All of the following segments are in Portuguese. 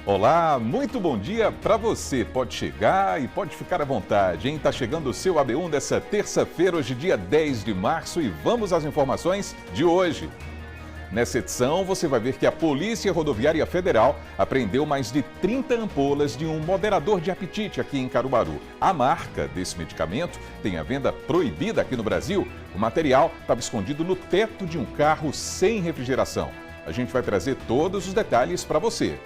Olá, muito bom dia para você. Pode chegar e pode ficar à vontade, hein? Tá chegando o seu AB1 dessa terça-feira, hoje dia 10 de março, e vamos às informações de hoje. Nessa edição, você vai ver que a Polícia Rodoviária Federal apreendeu mais de 30 ampolas de um moderador de apetite aqui em Caruaru. A marca desse medicamento tem a venda proibida aqui no Brasil. O material estava escondido no teto de um carro sem refrigeração. A gente vai trazer todos os detalhes para você.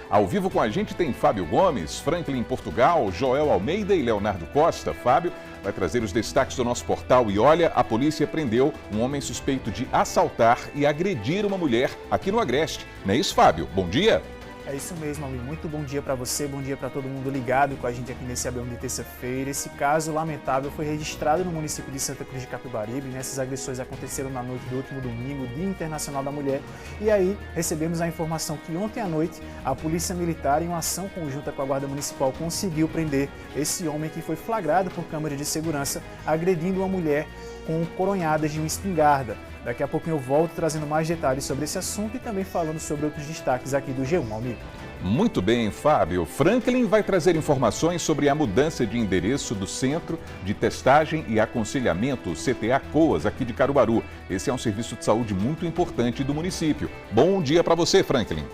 Ao vivo com a gente tem Fábio Gomes, Franklin Portugal, Joel Almeida e Leonardo Costa. Fábio vai trazer os destaques do nosso portal. E olha, a polícia prendeu um homem suspeito de assaltar e agredir uma mulher aqui no Agreste. Não é isso, Fábio? Bom dia. É isso mesmo, amigo. Muito bom dia para você, bom dia para todo mundo ligado com a gente aqui nesse AB1 de terça-feira. Esse caso lamentável foi registrado no município de Santa Cruz de Capibaribe. Essas agressões aconteceram na noite do último domingo, Dia Internacional da Mulher. E aí recebemos a informação que ontem à noite a Polícia Militar, em uma ação conjunta com a Guarda Municipal, conseguiu prender esse homem que foi flagrado por câmera de segurança agredindo uma mulher com coronhadas de uma espingarda. Daqui a pouquinho eu volto trazendo mais detalhes sobre esse assunto e também falando sobre outros destaques aqui do G1, amigo. Muito bem, Fábio. Franklin vai trazer informações sobre a mudança de endereço do Centro de Testagem e Aconselhamento, CTA-COAS, aqui de Caruaru. Esse é um serviço de saúde muito importante do município. Bom dia para você, Franklin.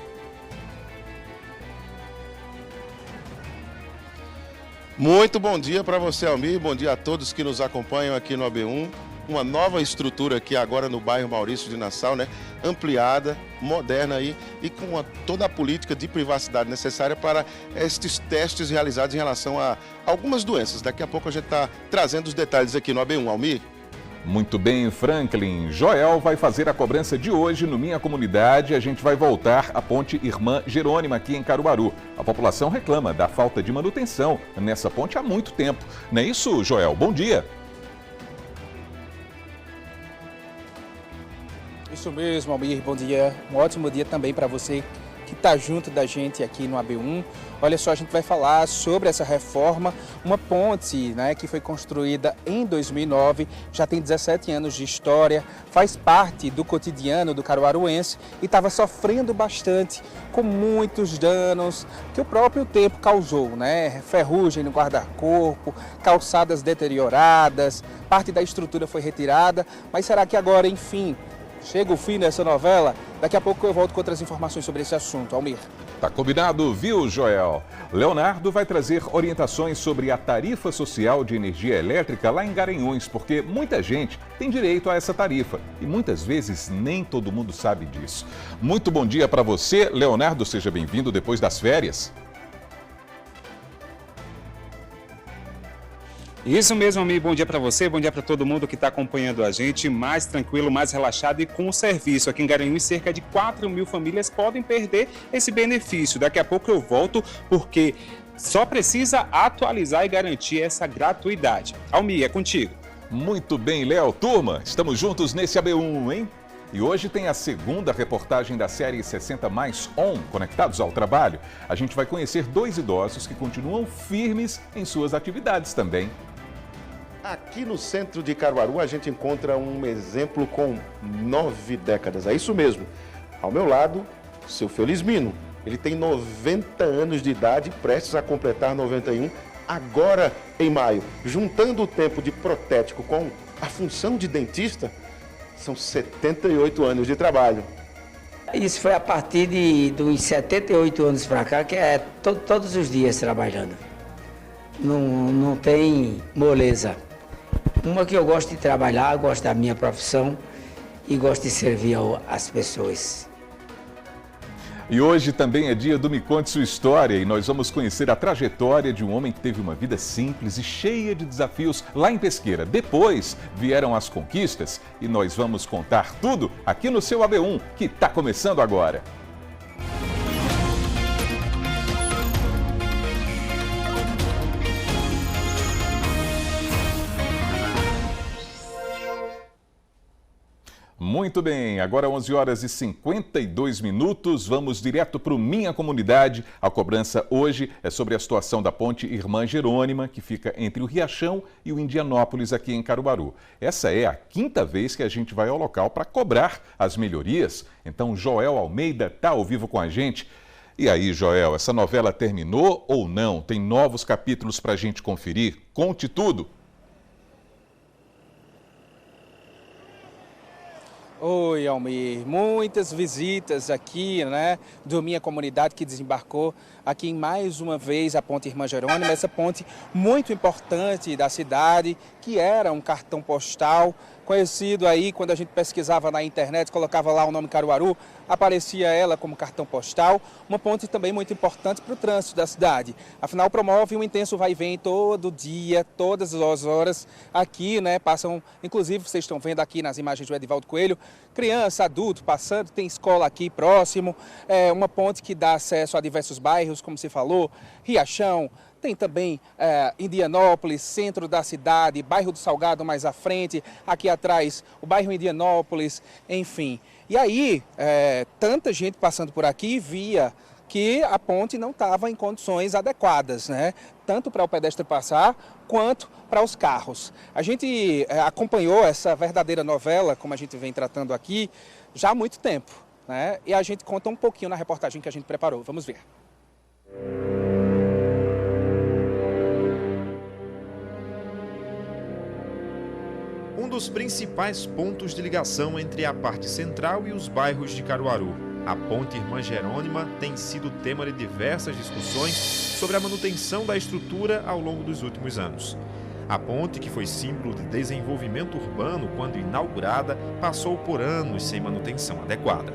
Muito bom dia para você, Almir. Bom dia a todos que nos acompanham aqui no AB1. Uma nova estrutura aqui agora no bairro Maurício de Nassau, né? Ampliada, moderna aí e com toda a política de privacidade necessária para estes testes realizados em relação a algumas doenças. Daqui a pouco a gente está trazendo os detalhes aqui no AB1, Almir. Muito bem, Franklin. Joel vai fazer a cobrança de hoje no Minha Comunidade. A gente vai voltar à ponte Irmã Jerônima aqui em Caruaru. A população reclama da falta de manutenção nessa ponte há muito tempo. Não é isso, Joel? Bom dia. Isso mesmo, Almir, bom dia. Um ótimo dia também para você que está junto da gente aqui no AB1. Olha só, a gente vai falar sobre essa reforma, uma ponte, né, que foi construída em 2009, já tem 17 anos de história, faz parte do cotidiano do caruaruense e estava sofrendo bastante com muitos danos que o próprio tempo causou, né? Ferrugem no guarda-corpo, calçadas deterioradas, parte da estrutura foi retirada, mas será que agora, enfim, chega o fim dessa novela? Daqui a pouco eu volto com outras informações sobre esse assunto. Almir. Tá combinado, viu, Joel? Leonardo vai trazer orientações sobre a tarifa social de energia elétrica lá em Garanhuns, porque muita gente tem direito a essa tarifa e muitas vezes nem todo mundo sabe disso. Muito bom dia para você, Leonardo, seja bem-vindo depois das férias. Isso mesmo, amigo. Bom dia para você, bom dia para todo mundo que está acompanhando a gente, mais tranquilo, mais relaxado e com o serviço. Aqui em Garanhuns, cerca de 4.000 famílias podem perder esse benefício. Daqui a pouco eu volto, porque só precisa atualizar e garantir essa gratuidade. Almir, é contigo. Muito bem, Léo. Turma, estamos juntos nesse AB1, hein? E hoje tem a segunda reportagem da série 60 Mais On, Conectados ao Trabalho. A gente vai conhecer dois idosos que continuam firmes em suas atividades também. Aqui no centro de Caruaru a gente encontra um exemplo com 9 décadas, é isso mesmo. Ao meu lado, seu Felismino. Ele tem 90 anos de idade, prestes a completar 91, agora em maio. Juntando o tempo de protético com a função de dentista, são 78 anos de trabalho. Isso foi a partir dos 78 anos para cá, que é todos os dias trabalhando. Não tem moleza. Uma que eu gosto de trabalhar, gosto da minha profissão e gosto de servir às pessoas. E hoje também é dia do Me Conte Sua História e nós vamos conhecer a trajetória de um homem que teve uma vida simples e cheia de desafios lá em Pesqueira. Depois vieram as conquistas e nós vamos contar tudo aqui no seu AB1, que está começando agora. Muito bem, agora 11 horas e 52 minutos, vamos direto para o Minha Comunidade. A cobrança hoje é sobre a situação da ponte Irmã Jerônima, que fica entre o Riachão e o Indianópolis, aqui em Caruaru. Essa é a quinta vez que a gente vai ao local para cobrar as melhorias. Então, Joel Almeida está ao vivo com a gente. E aí, Joel, essa novela terminou ou não? Tem novos capítulos para a gente conferir? Conte tudo! Oi, Almir. Muitas visitas aqui, né, da minha comunidade que desembarcou aqui em mais uma vez a Ponte Irmã Jerônima, essa ponte muito importante da cidade, que era um cartão postal conhecido aí, quando a gente pesquisava na internet, colocava lá o nome Caruaru, aparecia ela como cartão postal, uma ponte também muito importante para o trânsito da cidade. Afinal, promove um intenso vai e vem todo dia, todas as horas aqui, né? Passam, inclusive, vocês estão vendo aqui nas imagens do Edivaldo Coelho, criança, adulto passando, tem escola aqui próximo, é uma ponte que dá acesso a diversos bairros, como se falou, Riachão, tem também Indianópolis, centro da cidade, bairro do Salgado mais à frente, aqui atrás o bairro Indianópolis, enfim. E aí, tanta gente passando por aqui via que a ponte não estava em condições adequadas, né? Tanto para o pedestre passar, quanto para os carros. A gente acompanhou essa verdadeira novela, como a gente vem tratando aqui, já há muito tempo, né? E a gente conta um pouquinho na reportagem que a gente preparou. Vamos ver. Um dos principais pontos de ligação entre a parte central e os bairros de Caruaru. A Ponte Irmã Jerônima tem sido tema de diversas discussões sobre a manutenção da estrutura ao longo dos últimos anos. A ponte, que foi símbolo de desenvolvimento urbano quando inaugurada, passou por anos sem manutenção adequada.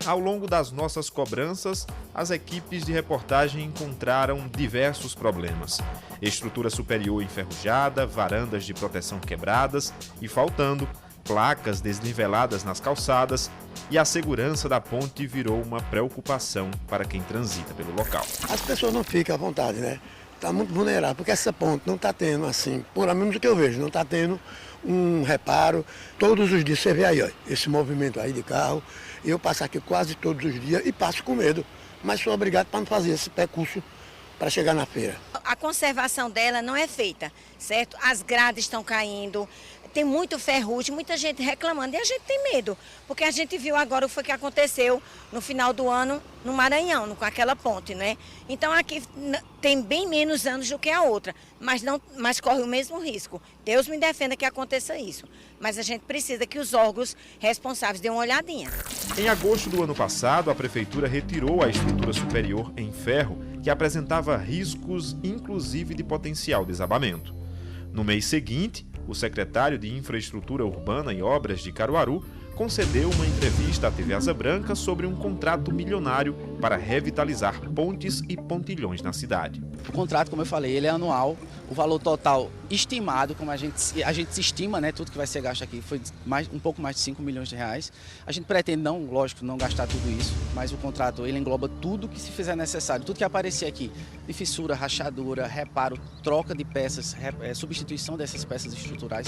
Ao longo das nossas cobranças, as equipes de reportagem encontraram diversos problemas. Estrutura superior enferrujada, varandas de proteção quebradas e faltando, placas desniveladas nas calçadas, e a segurança da ponte virou uma preocupação para quem transita pelo local. As pessoas não ficam à vontade, né? Está muito vulnerável, porque essa ponte não está tendo assim, por menos do que eu vejo, não está tendo um reparo. Todos os dias você vê aí, ó, esse movimento aí de carro. Eu passo aqui quase todos os dias e passo com medo, mas sou obrigado para não fazer esse percurso para chegar na feira. A conservação dela não é feita, certo? As grades estão caindo, tem muito ferrugem, muita gente reclamando e a gente tem medo, porque a gente viu agora o que foi que aconteceu no final do ano no Maranhão, com aquela ponte, né? Então aqui tem bem menos anos do que a outra, mas corre o mesmo risco. Deus me defenda que aconteça isso, mas a gente precisa que os órgãos responsáveis dêem uma olhadinha. Em agosto do ano passado, a prefeitura retirou a estrutura superior em ferro, que apresentava riscos, inclusive de potencial desabamento. No mês seguinte, o secretário de Infraestrutura Urbana e Obras de Caruaru concedeu uma entrevista à TV Asa Branca sobre um contrato milionário para revitalizar pontes e pontilhões na cidade. O contrato, como eu falei, ele é anual. O valor total estimado, como a gente se estima, né, tudo que vai ser gasto aqui, foi um pouco mais de 5 milhões de reais. A gente pretende, não, lógico, não gastar tudo isso, mas o contrato ele engloba tudo que se fizer necessário, tudo que aparecer aqui, de fissura, rachadura, reparo, troca de peças, substituição dessas peças estruturais.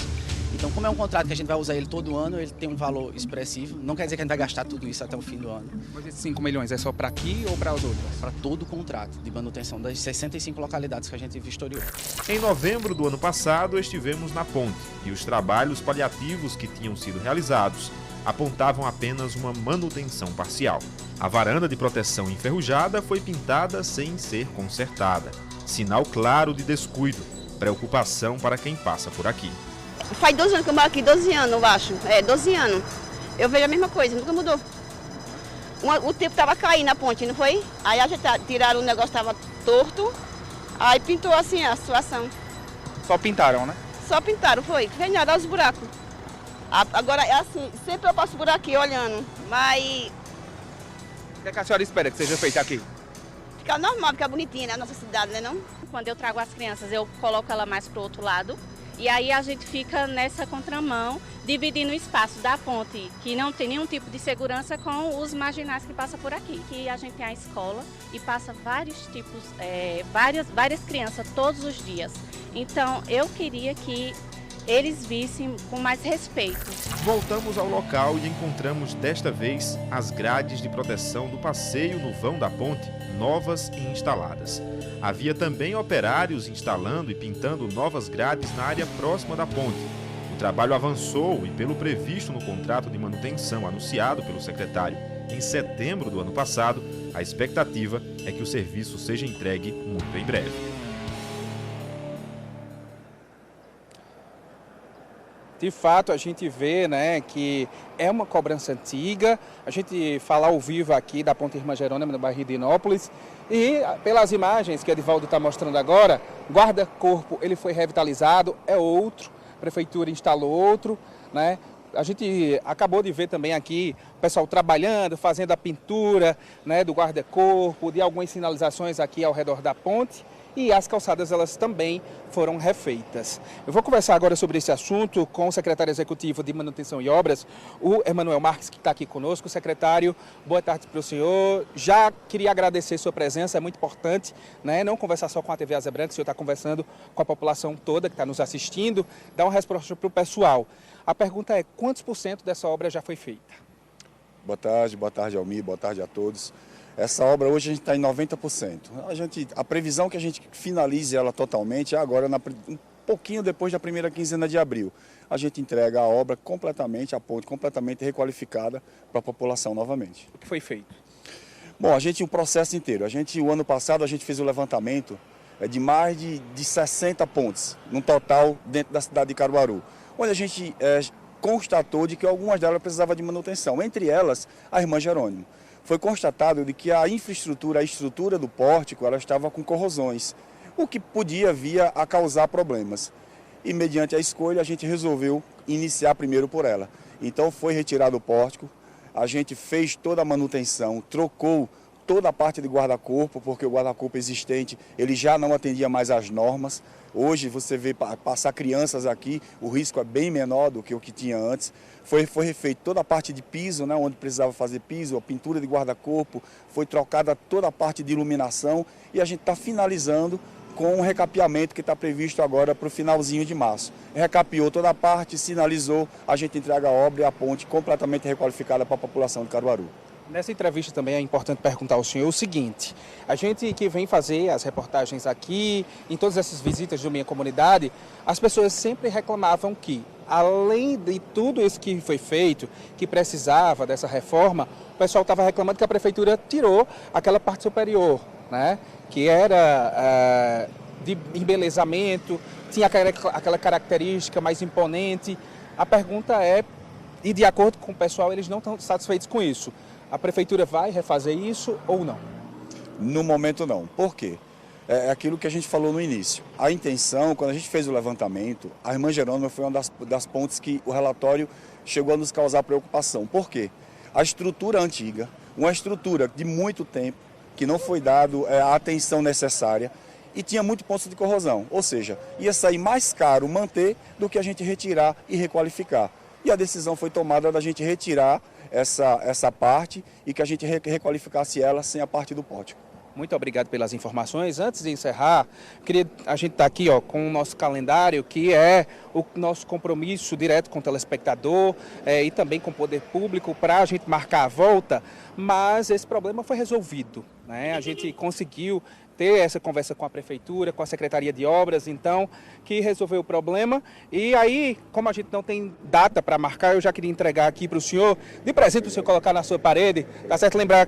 Então, como é um contrato que a gente vai usar ele todo ano, ele tem um valor expressivo. Não quer dizer que a gente vai gastar tudo isso até o fim do ano. Mas esses 5 milhões é só para aqui ou para as outras? Para todo o contrato de manutenção das 65 localidades que a gente vistoriou. Em novembro do ano passado, estivemos na ponte e os trabalhos paliativos que tinham sido realizados apontavam apenas uma manutenção parcial. A varanda de proteção enferrujada foi pintada sem ser consertada. Sinal claro de descuido, preocupação para quem passa por aqui. Faz 12 anos que eu moro aqui, 12 anos, eu acho. 12 anos. Eu vejo a mesma coisa, nunca mudou. O tempo estava caindo na ponte, não foi? Aí a gente tiraram o negócio, estava torto. Aí pintou assim a situação. Só pintaram, né? Só pintaram, foi. Vem nada, olha os buracos. Agora é assim, sempre eu passo por aqui olhando, mas... O que a senhora espera que seja feito aqui? Fica normal, fica bonitinha, né, a nossa cidade, né não? Quando eu trago as crianças, eu coloco ela mais pro outro lado. E aí a gente fica nessa contramão, dividindo o espaço da ponte, que não tem nenhum tipo de segurança, com os marginais que passam por aqui. Que a gente tem a escola e passa vários tipos, várias crianças todos os dias. Então eu queria que eles vissem com mais respeito. Voltamos ao local e encontramos desta vez as grades de proteção do passeio no vão da ponte, novas e instaladas. Havia também operários instalando e pintando novas grades na área próxima da ponte. O trabalho avançou e, pelo previsto no contrato de manutenção anunciado pelo secretário em setembro do ano passado, a expectativa é que o serviço seja entregue muito em breve. De fato, a gente vê, né, que é uma cobrança antiga. A gente fala ao vivo aqui da Ponte Irmã Jerônima, no bairro de Inópolis. E pelas imagens que a Edivaldo está mostrando agora, o guarda-corpo ele foi revitalizado, é outro, a prefeitura instalou outro, né? A gente acabou de ver também aqui o pessoal trabalhando, fazendo a pintura, né, do guarda-corpo, de algumas sinalizações aqui ao redor da ponte. E as calçadas elas também foram refeitas. Eu vou conversar agora sobre esse assunto com o secretário executivo de Manutenção e Obras, o Emanuel Marques, que está aqui conosco. Secretário, boa tarde para o senhor. Já queria agradecer sua presença, é muito importante, né? Não conversar só com a TV Asa Branca, o senhor está conversando com a população toda que está nos assistindo, dá uma resposta para o pessoal. A pergunta é, quantos % dessa obra já foi feita? Boa tarde Almir, boa tarde a todos. Essa obra hoje a gente está em 90%. A previsão que a gente finalize ela totalmente é agora, um pouquinho depois da primeira quinzena de abril. A gente entrega a obra completamente, a ponte completamente requalificada para a população novamente. O que foi feito? Bom, o processo inteiro. O ano passado a gente fez o levantamento de mais de 60 pontes, no total dentro da cidade de Caruaru, onde a gente constatou de que algumas delas precisavam de manutenção, entre elas a Irmã Jerônimo. Foi constatado de que a estrutura do pórtico, ela estava com corrosões, o que podia vir a causar problemas. E mediante a escolha, a gente resolveu iniciar primeiro por ela. Então foi retirado o pórtico, a gente fez toda a manutenção, trocou toda a parte de guarda-corpo, porque o guarda-corpo existente ele já não atendia mais às normas. Hoje você vê passar crianças aqui, o risco é bem menor do que o que tinha antes. Foi refeito toda a parte de piso, né, onde precisava fazer piso, a pintura de guarda-corpo, foi trocada toda a parte de iluminação e a gente está finalizando com o recapeamento que está previsto agora para o finalzinho de março. Recapeou toda a parte, sinalizou, a gente entrega a obra e a ponte completamente requalificada para a população de Caruaru. Nessa entrevista também é importante perguntar ao senhor o seguinte, a gente que vem fazer as reportagens aqui, em todas essas visitas de minha comunidade, as pessoas sempre reclamavam que, além de tudo isso que foi feito, que precisava dessa reforma, o pessoal estava reclamando que a prefeitura tirou aquela parte superior, né, que era de embelezamento, tinha aquela característica mais imponente. A pergunta é, e de acordo com o pessoal, eles não estão satisfeitos com isso. A prefeitura vai refazer isso ou não? No momento não. Por quê? É aquilo que a gente falou no início. A intenção, quando a gente fez o levantamento, a Irmã Jerônima foi uma das pontes que o relatório chegou a nos causar preocupação. Por quê? A estrutura antiga, uma estrutura de muito tempo, que não foi dado a atenção necessária e tinha muito pontos de corrosão. Ou seja, ia sair mais caro manter do que a gente retirar e requalificar. E a decisão foi tomada da gente retirar essa parte e que a gente requalificasse ela sem a parte do pórtico. Muito obrigado pelas informações. Antes de encerrar, a gente está aqui com o nosso calendário, que é o nosso compromisso direto com o telespectador e também com o poder público para a gente marcar a volta, mas esse problema foi resolvido, né? A gente conseguiu ter essa conversa com a prefeitura, com a Secretaria de Obras, então, que resolveu o problema. E aí, como a gente não tem data para marcar, eu já queria entregar aqui para o senhor, de presente para o senhor colocar na sua parede, tá certo? Lembrar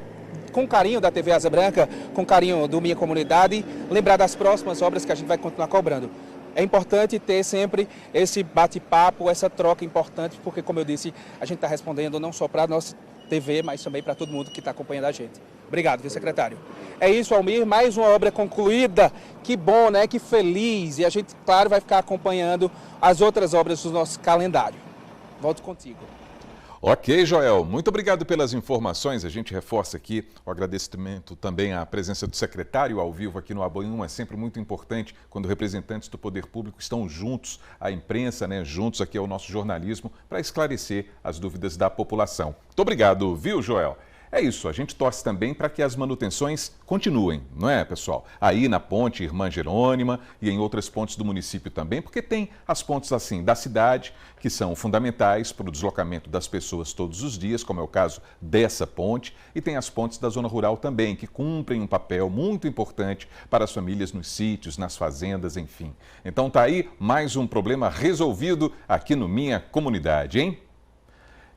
com carinho da TV Asa Branca, com carinho do Minha Comunidade, lembrar das próximas obras que a gente vai continuar cobrando. É importante ter sempre esse bate-papo, essa troca importante, porque, como eu disse, a gente está respondendo não só para a nossa TV, mas também para todo mundo que está acompanhando a gente. Obrigado, vice-secretário. É isso, Almir, mais uma obra concluída. Que bom, né? Que feliz. E a gente, claro, vai ficar acompanhando as outras obras do nosso calendário. Volto contigo. Ok, Joel. Muito obrigado pelas informações. A gente reforça aqui o agradecimento também à presença do secretário ao vivo aqui no ABO1. É sempre muito importante quando representantes do poder público estão juntos à imprensa, né, juntos aqui ao nosso jornalismo, para esclarecer as dúvidas da população. Muito obrigado, viu, Joel? É isso, a gente torce também para que as manutenções continuem, não é, pessoal? Aí na ponte Irmã Jerônima e em outras pontes do município também, porque tem as pontes assim da cidade, que são fundamentais para o deslocamento das pessoas todos os dias, como é o caso dessa ponte, e tem as pontes da zona rural também, que cumprem um papel muito importante para as famílias nos sítios, nas fazendas, enfim. Então tá aí mais um problema resolvido aqui no Minha Comunidade, hein?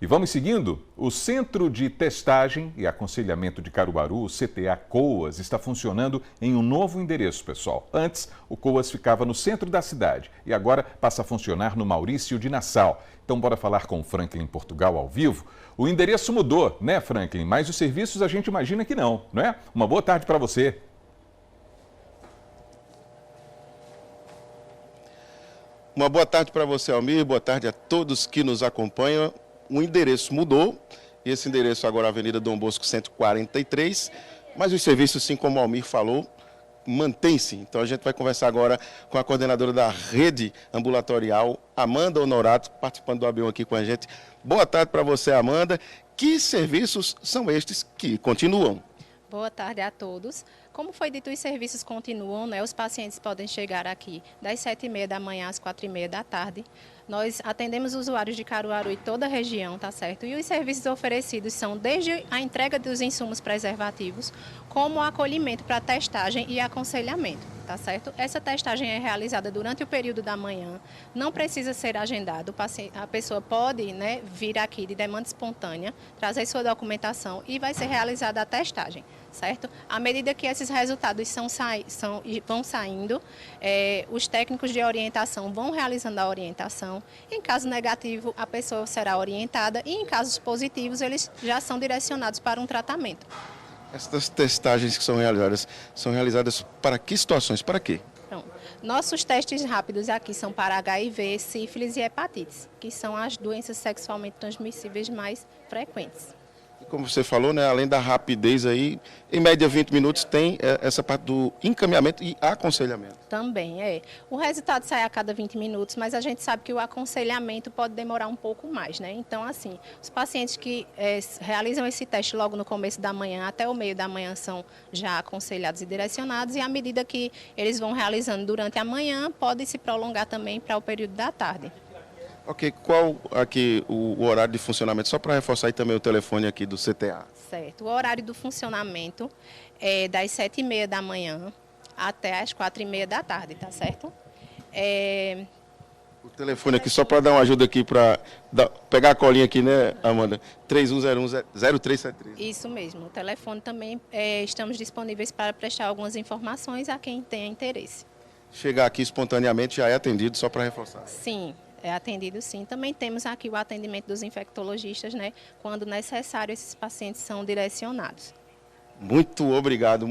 E vamos seguindo? O Centro de Testagem e Aconselhamento de Caruaru, o CTA COAS, está funcionando em um novo endereço, pessoal. Antes, o COAS ficava no centro da cidade e agora passa a funcionar no Maurício de Nassau. Então, bora falar com o Franklin Portugal ao vivo. O endereço mudou, né, Franklin? Mas os serviços a gente imagina que não, não é? Uma boa tarde para você. Uma boa tarde para você, Almir. Boa tarde a todos que nos acompanham. O endereço mudou, e esse endereço agora é a Avenida Dom Bosco 143, mas os serviços, assim como o Almir falou, mantém-se. Então a gente vai conversar agora com a coordenadora da rede ambulatorial, Amanda Honorato, participando do AB1 aqui com a gente. Boa tarde para você, Amanda. Que serviços são estes que continuam? Boa tarde a todos. Como foi dito, os serviços continuam, né? Os pacientes podem chegar aqui das 7h30 da manhã às 4h30 da tarde. Nós atendemos usuários de Caruaru e toda a região, tá certo? E os serviços oferecidos são desde a entrega dos insumos preservativos, como o acolhimento para testagem e aconselhamento, tá certo? Essa testagem é realizada durante o período da manhã, não precisa ser agendado, a pessoa pode, né, vir aqui de demanda espontânea, trazer sua documentação e vai ser realizada a testagem, certo? À medida que esses resultados vão saindo, os técnicos de orientação vão realizando a orientação. Em caso negativo, a pessoa será orientada e em casos positivos, eles já são direcionados para um tratamento. Essas testagens que são realizadas para que situações? Para quê? Então, nossos testes rápidos aqui são para HIV, sífilis e hepatites, que são as doenças sexualmente transmissíveis mais frequentes. Como você falou, né, além da rapidez aí, em média 20 minutos tem essa parte do encaminhamento e aconselhamento. Também, é. O resultado sai a cada 20 minutos, mas a gente sabe que o aconselhamento pode demorar um pouco mais, né? Então, assim, os pacientes que realizam esse teste logo no começo da manhã até o meio da manhã são já aconselhados e direcionados, e à medida que eles vão realizando durante a manhã, pode se prolongar também para o período da tarde. Ok, qual aqui o horário de funcionamento? Só para reforçar aí também o telefone aqui do CTA. Certo, o horário do funcionamento é das 7h30 da manhã até as 4h30 da tarde, tá certo? O telefone aqui, só para dar uma ajuda aqui, para pegar a colinha aqui, né, Amanda? 3101-0373. Isso mesmo, o telefone também estamos disponíveis para prestar algumas informações a quem tenha interesse. Chegar aqui espontaneamente já é atendido, só para reforçar? Sim. É atendido sim. Também temos aqui o atendimento dos infectologistas, né? Quando necessário, esses pacientes são direcionados. Muito obrigado,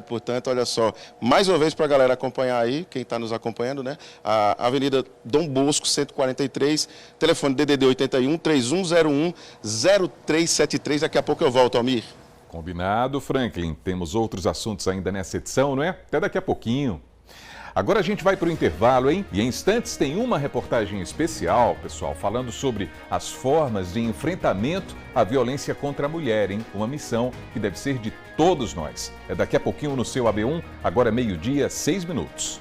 portanto, olha só, mais uma vez para a galera acompanhar aí, quem está nos acompanhando, né? A Avenida Dom Bosco, 143, telefone DDD 81 3101 0373, daqui a pouco eu volto, Almir. Combinado, Franklin. Temos outros assuntos ainda nessa edição, não é? Até daqui a pouquinho. Agora a gente vai para o intervalo, hein? E em instantes tem uma reportagem especial, pessoal, falando sobre as formas de enfrentamento à violência contra a mulher, hein? Uma missão que deve ser de todos nós. É daqui a pouquinho no seu AB1, agora é 12h, 6 minutos.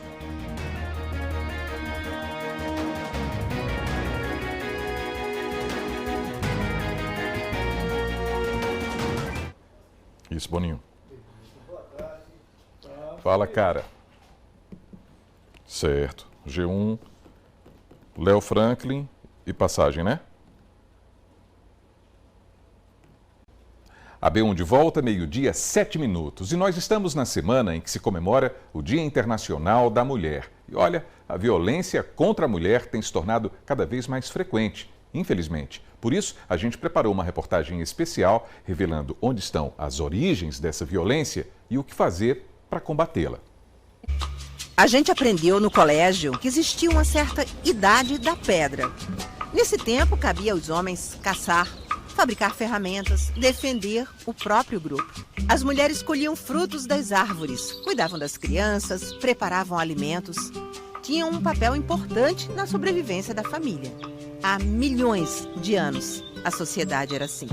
Isso, Boninho. Fala, cara. Certo. G1, Léo Franklin e passagem, né? AB1 de volta, 12h, 7 minutos. E nós estamos na semana em que se comemora o Dia Internacional da Mulher. E olha, a violência contra a mulher tem se tornado cada vez mais frequente, infelizmente. Por isso, a gente preparou uma reportagem especial revelando onde estão as origens dessa violência e o que fazer para combatê-la. A gente aprendeu no colégio que existia uma certa idade da pedra. Nesse tempo, cabia aos homens caçar, fabricar ferramentas, defender o próprio grupo. As mulheres colhiam frutos das árvores, cuidavam das crianças, preparavam alimentos. Tinham um papel importante na sobrevivência da família. Há milhões de anos, a sociedade era assim.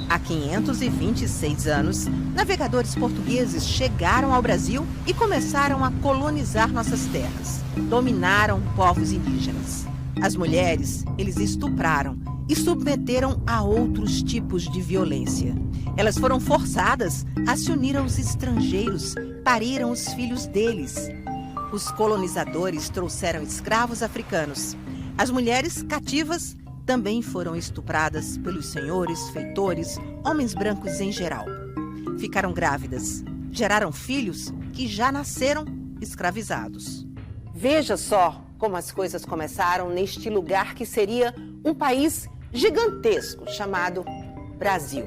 Há 526 anos, navegadores portugueses chegaram ao Brasil e começaram a colonizar nossas terras. Dominaram povos indígenas. As mulheres, eles estupraram e submeteram a outros tipos de violência. Elas foram forçadas a se unir aos estrangeiros, pariram os filhos deles. Os colonizadores trouxeram escravos africanos. As mulheres cativas também foram estupradas pelos senhores, feitores, homens brancos em geral. Ficaram grávidas, geraram filhos que já nasceram escravizados. Veja só como as coisas começaram neste lugar que seria um país gigantesco chamado Brasil.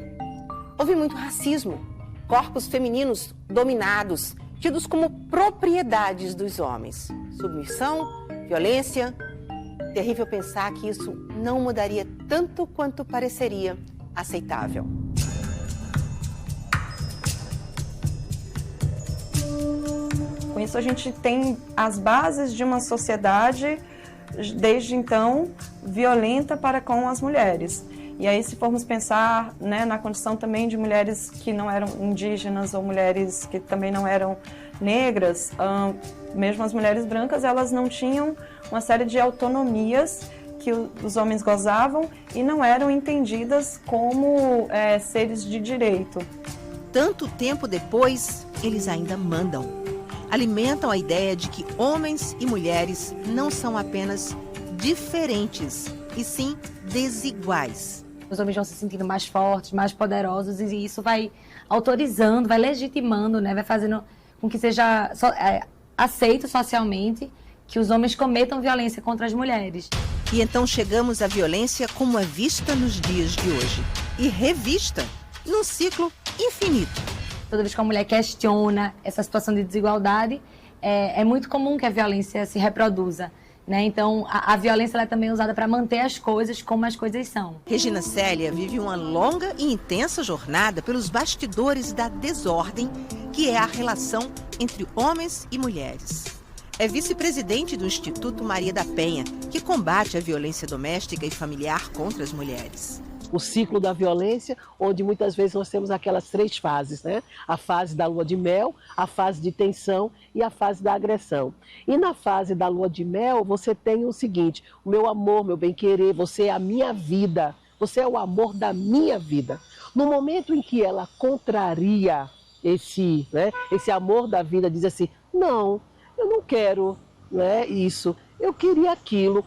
Houve muito racismo, corpos femininos dominados, tidos como propriedades dos homens. Submissão, violência. Terrível pensar que isso não mudaria tanto quanto pareceria aceitável. Com isso a gente tem as bases de uma sociedade, desde então, violenta para com as mulheres. E aí, se formos pensar, né, na condição também de mulheres que não eram indígenas ou mulheres que também não eram negras, mesmo as mulheres brancas, elas não tinham uma série de autonomias que os homens gozavam e não eram entendidas como seres de direito. Tanto tempo depois, eles ainda mandam. Alimentam a ideia de que homens e mulheres não são apenas diferentes, e sim desiguais. Os homens vão se sentindo mais fortes, mais poderosos, e isso vai autorizando, vai legitimando, né? Vai fazendo com que seja aceito socialmente que os homens cometam violência contra as mulheres. E então chegamos à violência como é vista nos dias de hoje e revista num ciclo infinito. Toda vez que a mulher questiona essa situação de desigualdade, é muito comum que a violência se reproduza. Né? Então, a violência ela é também usada para manter as coisas como as coisas são. Regina Célia vive uma longa e intensa jornada pelos bastidores da desordem, que é a relação entre homens e mulheres. É vice-presidente do Instituto Maria da Penha, que combate a violência doméstica e familiar contra as mulheres. O ciclo da violência, onde muitas vezes nós temos aquelas 3 fases, né? A fase da lua de mel, a fase de tensão e a fase da agressão. E na fase da lua de mel, você tem o seguinte: o meu amor, meu bem-querer, você é a minha vida, você é o amor da minha vida. No momento em que ela contraria esse amor da vida, diz assim, não, eu não quero, né, isso, eu queria aquilo,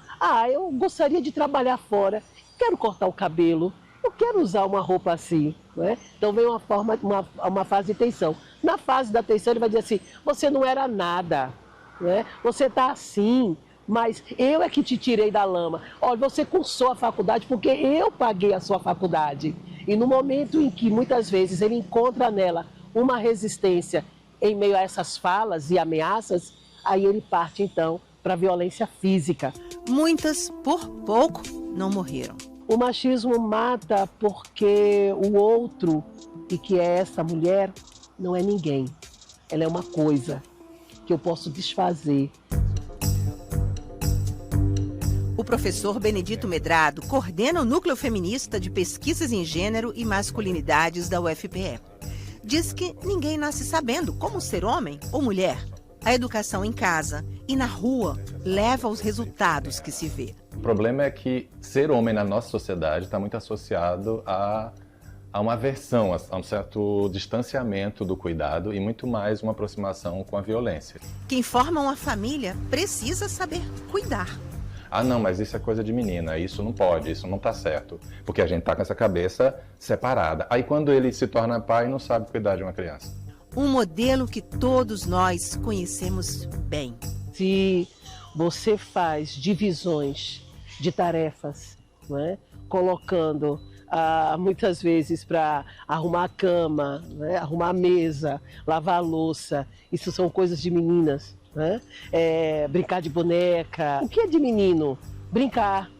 eu gostaria de trabalhar fora, quero cortar o cabelo, eu quero usar uma roupa assim, né? Então vem uma fase de tensão. Na fase da tensão ele vai dizer assim, você não era nada, né? Você está assim, mas eu é que te tirei da lama. Olha, você cursou a faculdade porque eu paguei a sua faculdade. E no momento em que muitas vezes ele encontra nela uma resistência em meio a essas falas e ameaças, aí ele parte então para a violência física. Muitas, por pouco, não morreram. O machismo mata porque o outro, e que é essa mulher, não é ninguém. Ela é uma coisa que eu posso desfazer. O professor Benedito Medrado coordena o Núcleo Feminista de Pesquisas em Gênero e Masculinidades da UFPE. Diz que ninguém nasce sabendo como ser homem ou mulher. A educação em casa e na rua leva aos resultados que se vê. O problema é que ser homem na nossa sociedade está muito associado a uma aversão, a um certo distanciamento do cuidado e muito mais uma aproximação com a violência. Quem forma uma família precisa saber cuidar. Não, mas isso é coisa de menina, isso não pode, isso não está certo. Porque a gente está com essa cabeça separada. Aí quando ele se torna pai, não sabe cuidar de uma criança. Um modelo que todos nós conhecemos bem. Se você faz divisões de tarefas, né? Colocando muitas vezes para arrumar a cama, né? Arrumar a mesa, lavar a louça, isso são coisas de meninas, né? Brincar de boneca. O que é de menino? Brincar.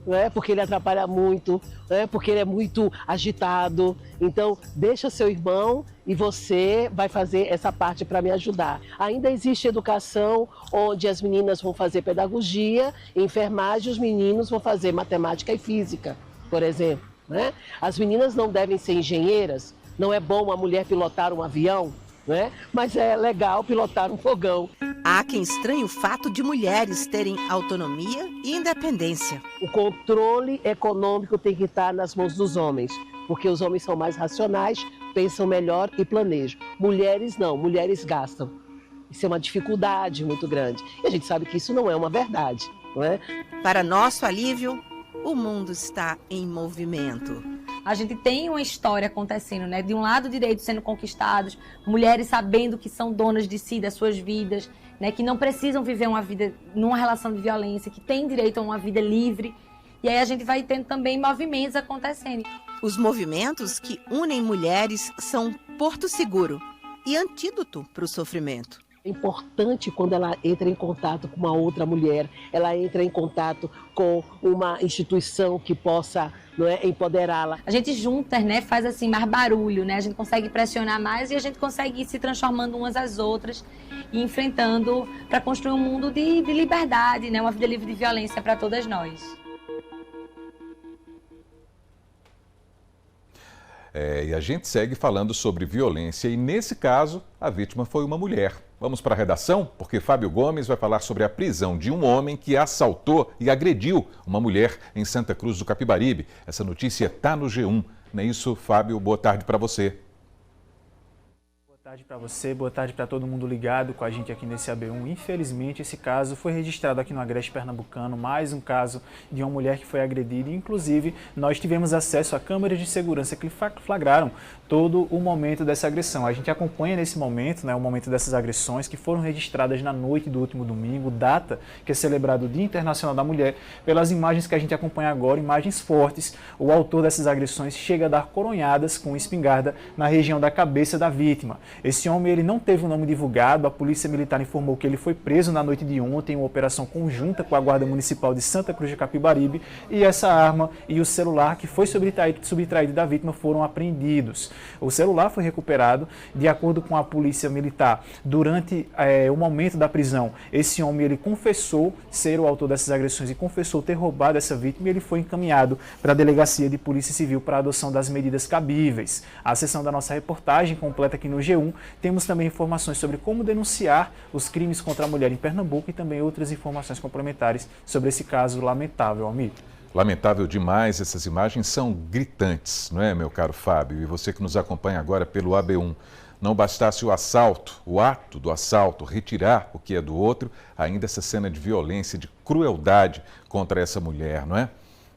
Né? Porque ele atrapalha muito, né? Porque ele é muito agitado. Então, deixa seu irmão e você vai fazer essa parte para me ajudar. Ainda existe educação onde as meninas vão fazer pedagogia, enfermagem, os meninos vão fazer matemática e física, por exemplo. né? As meninas não devem ser engenheiras, não é bom uma mulher pilotar um avião, né? Mas é legal pilotar um fogão. Há quem estranhe o fato de mulheres terem autonomia e independência. O controle econômico tem que estar nas mãos dos homens, porque os homens são mais racionais, pensam melhor e planejam. Mulheres não, mulheres gastam. Isso é uma dificuldade muito grande. E a gente sabe que isso não é uma verdade, não é? Para nosso alívio, o mundo está em movimento. A gente tem uma história acontecendo, né? De um lado, direitos sendo conquistados, mulheres sabendo que são donas de si, das suas vidas, né? Que não precisam viver uma vida numa relação de violência, que têm direito a uma vida livre. E aí a gente vai tendo também movimentos acontecendo. Os movimentos que unem mulheres são porto seguro e antídoto para o sofrimento. É importante quando ela entra em contato com uma outra mulher, ela entra em contato com uma instituição que possa, não é, empoderá-la. A gente junta, né, faz assim mais barulho, né? A gente consegue pressionar mais e a gente consegue ir se transformando umas às outras e enfrentando para construir um mundo de liberdade, né? Uma vida livre de violência para todas nós. E a gente segue falando sobre violência e, nesse caso, a vítima foi uma mulher. Vamos para a redação? Porque Fábio Gomes vai falar sobre a prisão de um homem que assaltou e agrediu uma mulher em Santa Cruz do Capibaribe. Essa notícia está no G1. Não é isso, Fábio? Boa tarde para você. Boa tarde para você, boa tarde para todo mundo ligado com a gente aqui nesse AB1. Infelizmente, esse caso foi registrado aqui no Agreste Pernambucano, mais um caso de uma mulher que foi agredida. Inclusive, nós tivemos acesso a câmeras de segurança que flagraram todo o momento dessa agressão. A gente acompanha nesse momento, né, o momento dessas agressões que foram registradas na noite do último domingo, data que é celebrado o Dia Internacional da Mulher. Pelas imagens que a gente acompanha agora, imagens fortes, o autor dessas agressões chega a dar coronhadas com espingarda na região da cabeça da vítima. Esse homem ele não teve o nome divulgado, a Polícia Militar informou que ele foi preso na noite de ontem em uma operação conjunta com a Guarda Municipal de Santa Cruz de Capibaribe e essa arma e o celular que foi subtraído da vítima foram apreendidos. O celular foi recuperado, de acordo com a Polícia Militar, durante o momento da prisão. Esse homem ele confessou ser o autor dessas agressões e confessou ter roubado essa vítima e ele foi encaminhado para a Delegacia de Polícia Civil para a adoção das medidas cabíveis. A seção da nossa reportagem completa aqui no G1. Temos também informações sobre como denunciar os crimes contra a mulher em Pernambuco e também outras informações complementares sobre esse caso lamentável, amigo. Lamentável demais, essas imagens são gritantes, não é, meu caro Fábio? E você que nos acompanha agora pelo AB1. Não bastasse o assalto, o ato do assalto, retirar o que é do outro, ainda essa cena de violência, de crueldade contra essa mulher, não é?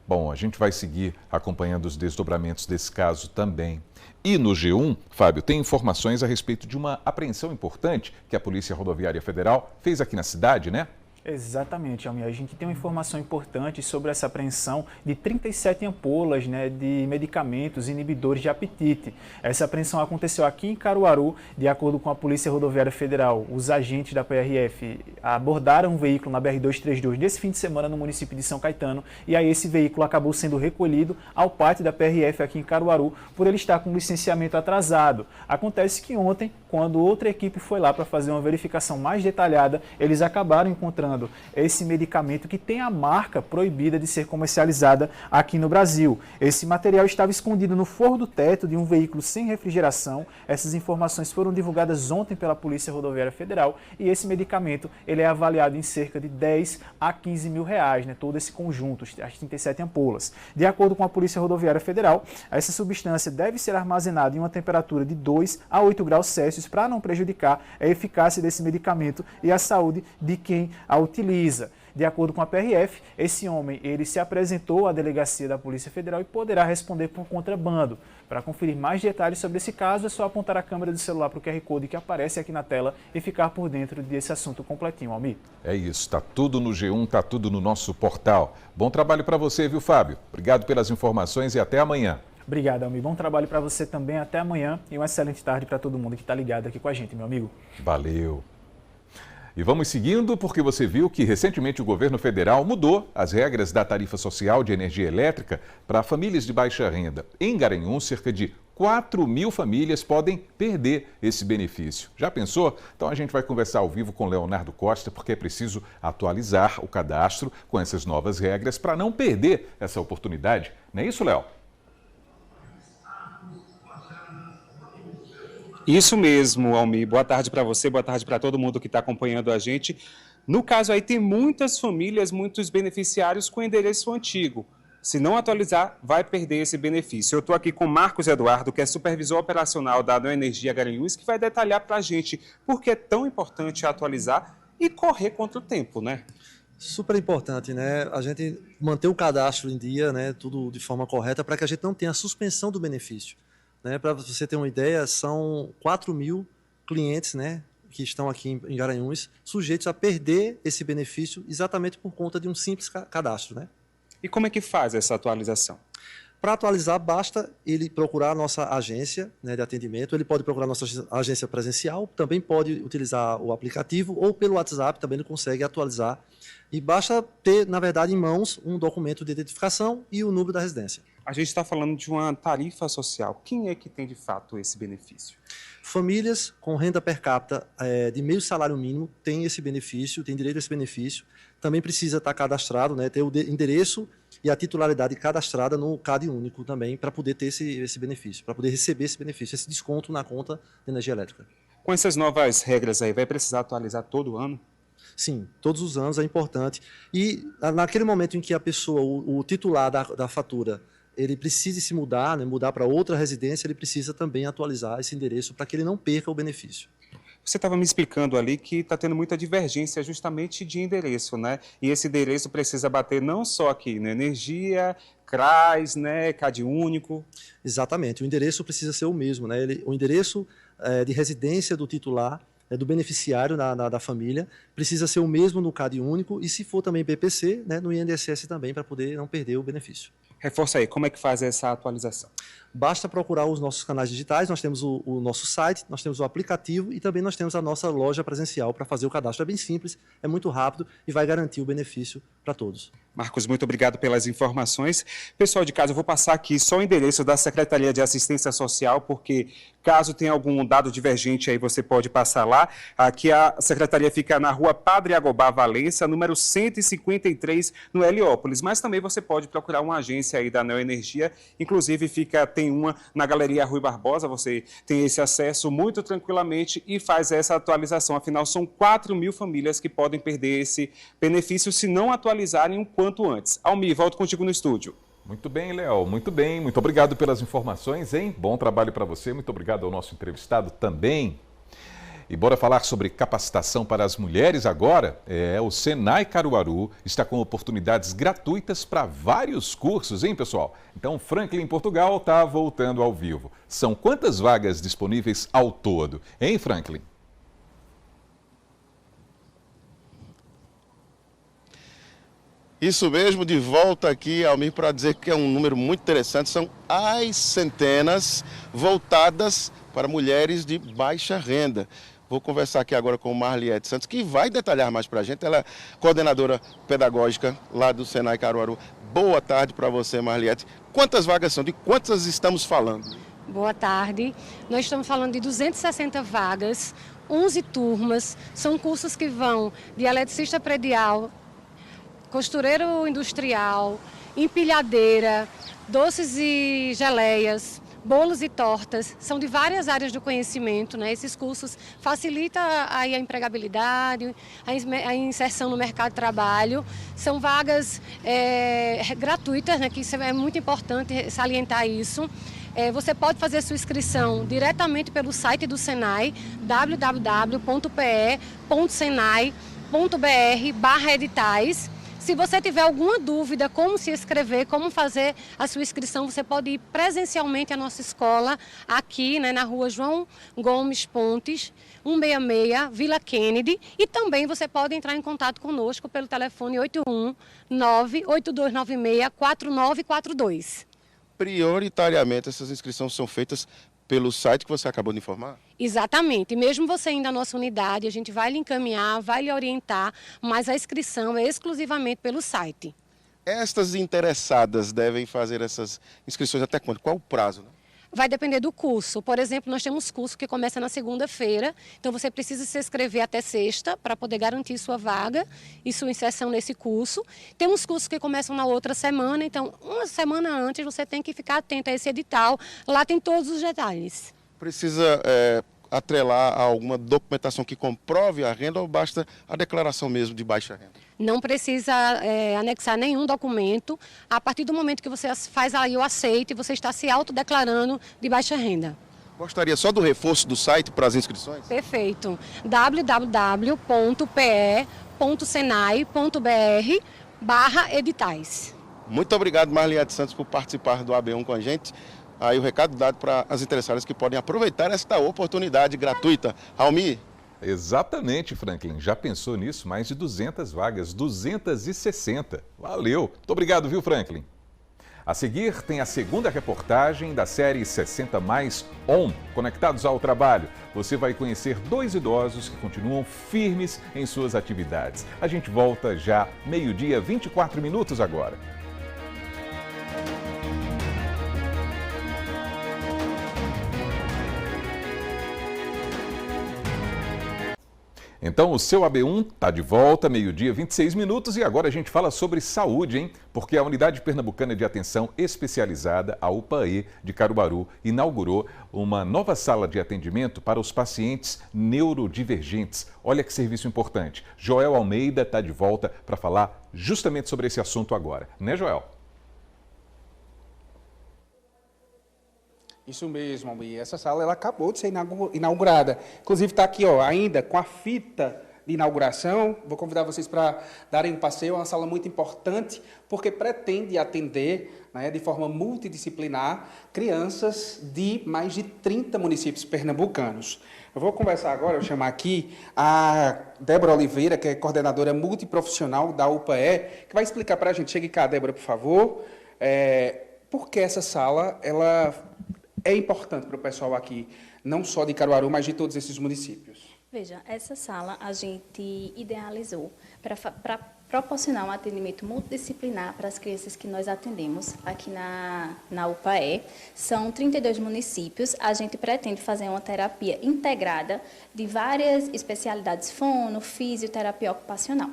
Bom, a gente vai seguir acompanhando os desdobramentos desse caso também. E no G1, Fábio, tem informações a respeito de uma apreensão importante que a Polícia Rodoviária Federal fez aqui na cidade, né? Exatamente, Almir. A gente tem uma informação importante sobre essa apreensão de 37 ampolas, né, de medicamentos inibidores de apetite. Essa apreensão aconteceu aqui em Caruaru, de acordo com a Polícia Rodoviária Federal. Os agentes da PRF abordaram um veículo na BR-232 nesse fim de semana no município de São Caetano e aí esse veículo acabou sendo recolhido ao pátio da PRF aqui em Caruaru por ele estar com licenciamento atrasado. Acontece que ontem, quando outra equipe foi lá para fazer uma verificação mais detalhada, eles acabaram encontrando esse medicamento que tem a marca proibida de ser comercializada aqui no Brasil. Esse material estava escondido no forro do teto de um veículo sem refrigeração. Essas informações foram divulgadas ontem pela Polícia Rodoviária Federal e esse medicamento ele é avaliado em cerca de 10 a 15 mil reais, né, todo esse conjunto, as 37 ampolas. De acordo com a Polícia Rodoviária Federal, essa substância deve ser armazenada em uma temperatura de 2 a 8 graus Celsius para não prejudicar a eficácia desse medicamento e a saúde de quem a utiliza. De acordo com a PRF, esse homem ele se apresentou à delegacia da Polícia Federal e poderá responder por contrabando. Para conferir mais detalhes sobre esse caso, é só apontar a câmera do celular para o QR Code que aparece aqui na tela e ficar por dentro desse assunto completinho, Almir. É isso, está tudo no G1, está tudo no nosso portal. Bom trabalho para você, viu, Fábio? Obrigado pelas informações e até amanhã. Obrigado, Almir. Bom trabalho para você também. Até amanhã e uma excelente tarde para todo mundo que está ligado aqui com a gente, meu amigo. Valeu. E vamos seguindo porque você viu que recentemente o governo federal mudou as regras da tarifa social de energia elétrica para famílias de baixa renda. Em Garanhuns, cerca de 4 mil famílias podem perder esse benefício. Já pensou? Então a gente vai conversar ao vivo com Leonardo Costa porque é preciso atualizar o cadastro com essas novas regras para não perder essa oportunidade. Não é isso, Léo? Isso mesmo, Almir. Boa tarde para você, boa tarde para todo mundo que está acompanhando a gente. No caso aí, tem muitas famílias, muitos beneficiários com endereço antigo. Se não atualizar, vai perder esse benefício. Eu estou aqui com Marcos Eduardo, que é supervisor operacional da Neoenergia Garanhuns, que vai detalhar para a gente por que é tão importante atualizar e correr contra o tempo, né? Super importante, né? A gente manter o cadastro em dia, né? Tudo de forma correta, para que a gente não tenha a suspensão do benefício. Né? Para você ter uma ideia, são 4.000 clientes, né, que estão aqui em Garanhuns sujeitos a perder esse benefício exatamente por conta de um simples cadastro, né? E como é que faz essa atualização? Para atualizar, basta ele procurar a nossa agência, né, de atendimento, ele pode procurar a nossa agência presencial, também pode utilizar o aplicativo ou pelo WhatsApp, também ele consegue atualizar. E basta ter, na verdade, em mãos um documento de identificação e o número da residência. A gente está falando de uma tarifa social. Quem é que tem, de fato, esse benefício? Famílias com renda per capita de meio salário mínimo têm esse benefício, têm direito a esse benefício. Também precisa estar cadastrado, né, ter o endereço e a titularidade cadastrada no CAD único também, para poder ter esse benefício, para poder receber esse benefício, esse desconto na conta de energia elétrica. Com essas novas regras aí, vai precisar atualizar todo ano? Sim, todos os anos é importante. E naquele momento em que a pessoa, o titular da fatura, ele precisa se mudar, né, mudar para outra residência, ele precisa também atualizar esse endereço para que ele não perca o benefício. Você estava me explicando ali que está tendo muita divergência justamente de endereço, né? E esse endereço precisa bater não só aqui na Energia, CRAS, né, CAD único. Exatamente, o endereço precisa ser o mesmo, né? O endereço de residência do titular, do beneficiário da família, precisa ser o mesmo no CAD único e, se for também BPC, né, no INSS também, para poder não perder o benefício. Reforça aí, como é que faz essa atualização? Basta procurar os nossos canais digitais, nós temos o nosso site, nós temos o aplicativo e também nós temos a nossa loja presencial para fazer o cadastro. É bem simples, é muito rápido e vai garantir o benefício para todos. Marcos, muito obrigado pelas informações. Pessoal de casa, eu vou passar aqui só o endereço da Secretaria de Assistência Social, porque caso tenha algum dado divergente aí, você pode passar lá. Aqui a Secretaria fica na rua Padre Agobá Valença, número 153, no Heliópolis. Mas também você pode procurar uma agência aí da Neoenergia, inclusive tem uma na Galeria Rui Barbosa, você tem esse acesso muito tranquilamente e faz essa atualização. Afinal, são 4.000 famílias que podem perder esse benefício se não atualizarem o quanto antes. Almir, volto contigo no estúdio. Muito bem, Léo, muito bem. Muito obrigado pelas informações, hein? Bom trabalho para você. Muito obrigado ao nosso entrevistado também. E bora falar sobre capacitação para as mulheres agora? O Senai Caruaru está com oportunidades gratuitas para vários cursos, hein, pessoal? Então, Franklin Portugal está voltando ao vivo. São quantas vagas disponíveis ao todo, hein, Franklin? Isso mesmo, de volta aqui, Almir, para dizer que é um número muito interessante. São as centenas voltadas para mulheres de baixa renda. Vou conversar aqui agora com Marliette Santos, que vai detalhar mais para a gente. Ela é coordenadora pedagógica lá do Senai Caruaru. Boa tarde para você, Marliette. Quantas vagas são? De quantas estamos falando? Boa tarde. Nós estamos falando de 260 vagas, 11 turmas. São cursos que vão de eletricista predial, costureiro industrial, empilhadeira, doces e geleias, bolos e tortas, são de várias áreas do conhecimento, né? Esses cursos facilitam aí a empregabilidade, a inserção no mercado de trabalho. São vagas gratuitas, né? Que isso é muito importante salientar isso. Você pode fazer sua inscrição diretamente pelo site do Senai, www.pe.senai.br/editais. Se você tiver alguma dúvida como se inscrever, como fazer a sua inscrição, você pode ir presencialmente à nossa escola, aqui, né, na rua João Gomes Pontes, 166, Vila Kennedy. E também você pode entrar em contato conosco pelo telefone 819-8296-4942. Prioritariamente, essas inscrições são feitas pelo site que você acabou de informar? Exatamente. Mesmo você indo à nossa unidade, a gente vai lhe encaminhar, vai lhe orientar, mas a inscrição é exclusivamente pelo site. Estas interessadas devem fazer essas inscrições até quando? Qual o prazo, né? Vai depender do curso. Por exemplo, nós temos curso que começa na segunda-feira, então você precisa se inscrever até sexta para poder garantir sua vaga e sua inserção nesse curso. Temos cursos que começam na outra semana, então uma semana antes você tem que ficar atento a esse edital, lá tem todos os detalhes. Precisa atrelar a alguma documentação que comprove a renda ou basta a declaração mesmo de baixa renda? Não precisa anexar nenhum documento. A partir do momento que você faz aí o aceite, você está se autodeclarando de baixa renda. Gostaria só do reforço do site para as inscrições? Perfeito. www.pe.senai.br/editais. Muito obrigado, Marliette Santos, por participar do AB1 com a gente. Aí o recado dado para as interessadas que podem aproveitar esta oportunidade gratuita. Almir? Exatamente, Franklin. Já pensou nisso? Mais de 200 vagas, 260. Valeu. Muito obrigado, viu, Franklin? A seguir, tem a segunda reportagem da série 60 Mais On, Conectados ao Trabalho. Você vai conhecer 2 idosos que continuam firmes em suas atividades. A gente volta já 12h24 agora. Então, o seu AB1 está de volta, 12h26 e agora a gente fala sobre saúde, hein? Porque a Unidade Pernambucana de Atenção Especializada, a UPAE de Caruaru, inaugurou uma nova sala de atendimento para os pacientes neurodivergentes. Olha que serviço importante. Joel Almeida está de volta para falar justamente sobre esse assunto agora. Né, Joel? Isso mesmo, Almir. Essa sala ela acabou de ser inaugurada. Inclusive está aqui, ó, ainda com a fita de inauguração. Vou convidar vocês para darem um passeio. É uma sala muito importante porque pretende atender, né, de forma multidisciplinar crianças de mais de 30 municípios pernambucanos. Eu vou conversar agora, eu vou chamar aqui a Débora Oliveira, que é coordenadora multiprofissional da UPAE, que vai explicar para a gente. Chegue cá, Débora, por favor. Por que essa sala ela é importante para o pessoal aqui, não só de Caruaru, mas de todos esses municípios? Veja, essa sala a gente idealizou para proporcionar um atendimento multidisciplinar para as crianças que nós atendemos aqui na UPAE. São 32 municípios. A gente pretende fazer uma terapia integrada de várias especialidades, fono, fisioterapia ocupacional.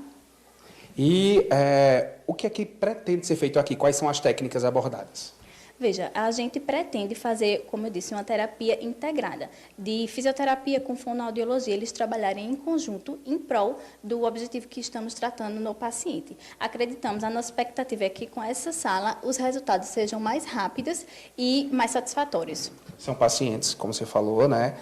E o que é que pretende ser feito aqui? Quais são as técnicas abordadas? Veja, a gente pretende fazer, como eu disse, uma terapia integrada, de fisioterapia com fonoaudiologia, eles trabalharem em conjunto em prol do objetivo que estamos tratando no paciente. Acreditamos, a nossa expectativa é que com essa sala os resultados sejam mais rápidos e mais satisfatórios. São pacientes, como você falou, né,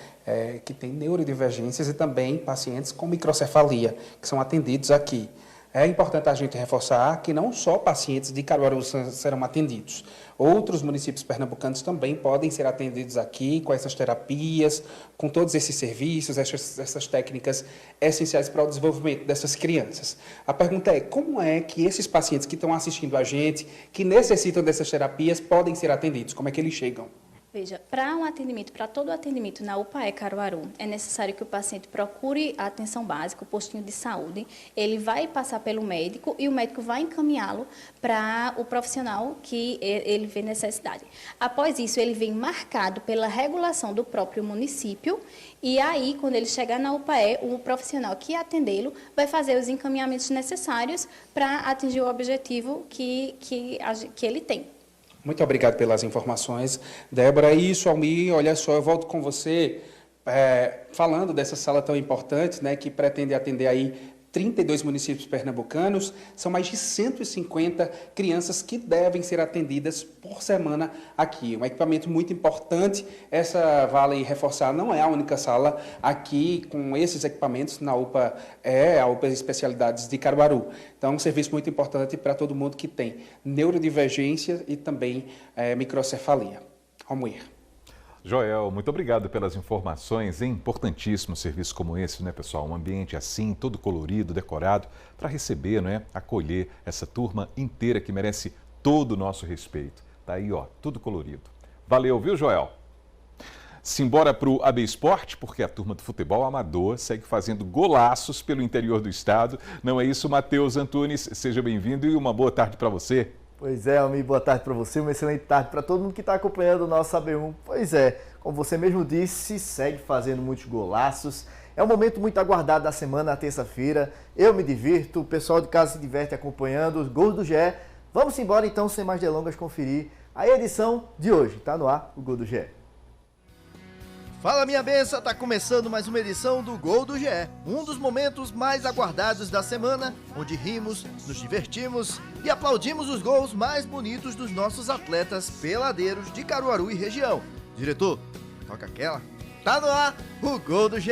que têm neurodivergências e também pacientes com microcefalia, que são atendidos aqui. É importante a gente reforçar que não só pacientes de Caruaru serão atendidos. Outros municípios pernambucanos também podem ser atendidos aqui com essas terapias, com todos esses serviços, essas técnicas essenciais para o desenvolvimento dessas crianças. A pergunta é, como é que esses pacientes que estão assistindo a gente, que necessitam dessas terapias, podem ser atendidos? Como é que eles chegam? Veja, para todo o atendimento na UPAE Caruaru, é necessário que o paciente procure a atenção básica, o postinho de saúde. Ele vai passar pelo médico e o médico vai encaminhá-lo para o profissional que ele vê necessidade. Após isso, ele vem marcado pela regulação do próprio município e aí, quando ele chegar na UPAE, o profissional que atendê-lo vai fazer os encaminhamentos necessários para atingir o objetivo que ele tem. Muito obrigado pelas informações, Débora. Isso, Almir, olha só, eu volto com você falando dessa sala tão importante, né, que pretende atender aí 32 municípios pernambucanos. São mais de 150 crianças que devem ser atendidas por semana aqui. Um equipamento muito importante. Essa, vale reforçar, não é a única sala aqui com esses equipamentos na UPA, a UPA Especialidades de Caruaru. Então, um serviço muito importante para todo mundo que tem neurodivergência e também microcefalia. Almir. Joel, muito obrigado pelas informações. É importantíssimo um serviço como esse, né, pessoal? Um ambiente assim, todo colorido, decorado, para receber, né, acolher essa turma inteira que merece todo o nosso respeito. Tá aí, ó, tudo colorido. Valeu, viu, Joel? Simbora para o AB Esporte, porque a turma do futebol amador segue fazendo golaços pelo interior do estado. Não é isso, Matheus Antunes? Seja bem-vindo e uma boa tarde para você. Pois é, Almir, boa tarde para você, uma excelente tarde para todo mundo que está acompanhando o nosso AB1. Pois é, como você mesmo disse, segue fazendo muitos golaços. É um momento muito aguardado da semana, na terça-feira. Eu me divirto, o pessoal de casa se diverte acompanhando os gols do GE. Vamos embora então, sem mais delongas, conferir a edição de hoje. Está no ar o Gol do GE. Fala minha benção, tá começando mais uma edição do Gol do GE, um dos momentos mais aguardados da semana, onde rimos, nos divertimos e aplaudimos os gols mais bonitos dos nossos atletas peladeiros de Caruaru e região. Diretor, toca aquela. Tá no ar o Gol do GE.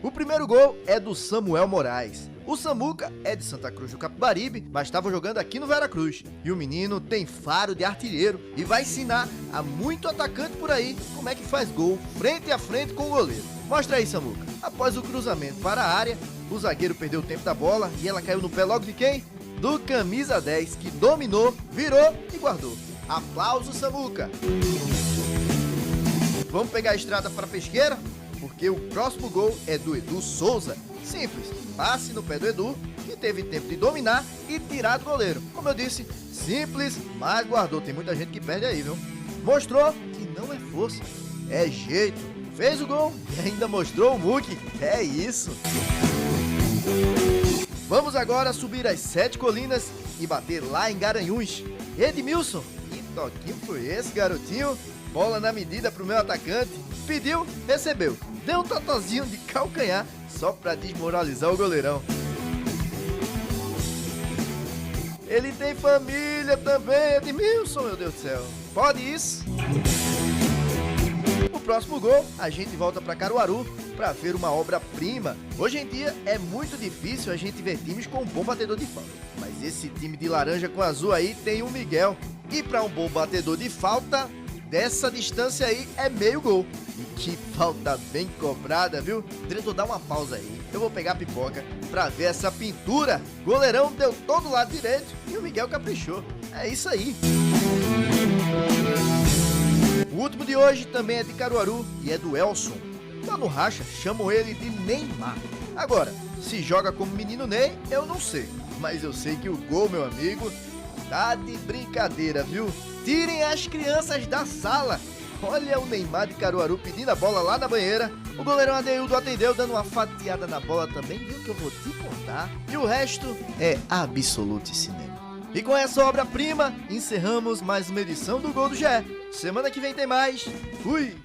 O primeiro gol é do Samuel Moraes. O Samuca é de Santa Cruz do Capibaribe, mas estava jogando aqui no Veracruz. E o menino tem faro de artilheiro e vai ensinar a muito atacante por aí como é que faz gol frente a frente com o goleiro. Mostra aí, Samuca. Após o cruzamento para a área, o zagueiro perdeu o tempo da bola e ela caiu no pé logo de quem? Do camisa 10, que dominou, virou e guardou. Aplausos, Samuca. Vamos pegar a estrada para a Pesqueira? Porque o próximo gol é do Edu Souza. Simples, passe no pé do Edu, que teve tempo de dominar e tirar do goleiro. Como eu disse, simples, mas guardou. Tem muita gente que perde aí, viu? Mostrou que não é força, é jeito. Fez o gol e ainda mostrou o muque. É isso. Vamos agora subir as 7 colinas e bater lá em Garanhuns. Edmilson, que toquinho foi esse, garotinho? Bola na medida pro meu atacante. Pediu, recebeu. Deu um totozinho de calcanhar só pra desmoralizar o goleirão. Ele tem família também, Edmilson, meu Deus do céu. Pode isso? O próximo gol, a gente volta pra Caruaru pra ver uma obra-prima. Hoje em dia é muito difícil a gente ver times com um bom batedor de falta. Mas esse time de laranja com azul aí tem o Miguel. E pra um bom batedor de falta, dessa distância aí é meio gol. E que falta bem cobrada, viu? Diretor, dá uma pausa aí. Eu vou pegar a pipoca pra ver essa pintura. Goleirão deu todo o lado direito e o Miguel caprichou. É isso aí. O último de hoje também é de Caruaru e é do Elson. Lá no Racha chamam ele de Neymar. Agora, se joga como menino Ney, eu não sei. Mas eu sei que o gol, meu amigo, tá de brincadeira, viu? Tirem as crianças da sala. Olha o Neymar de Caruaru pedindo a bola lá na banheira. O goleirão Adeildo atendeu, dando uma fatiada na bola também, viu, que eu vou te contar. E o resto é absoluto cinema. E com essa obra-prima, encerramos mais uma edição do Gol do GE. Semana que vem tem mais. Fui!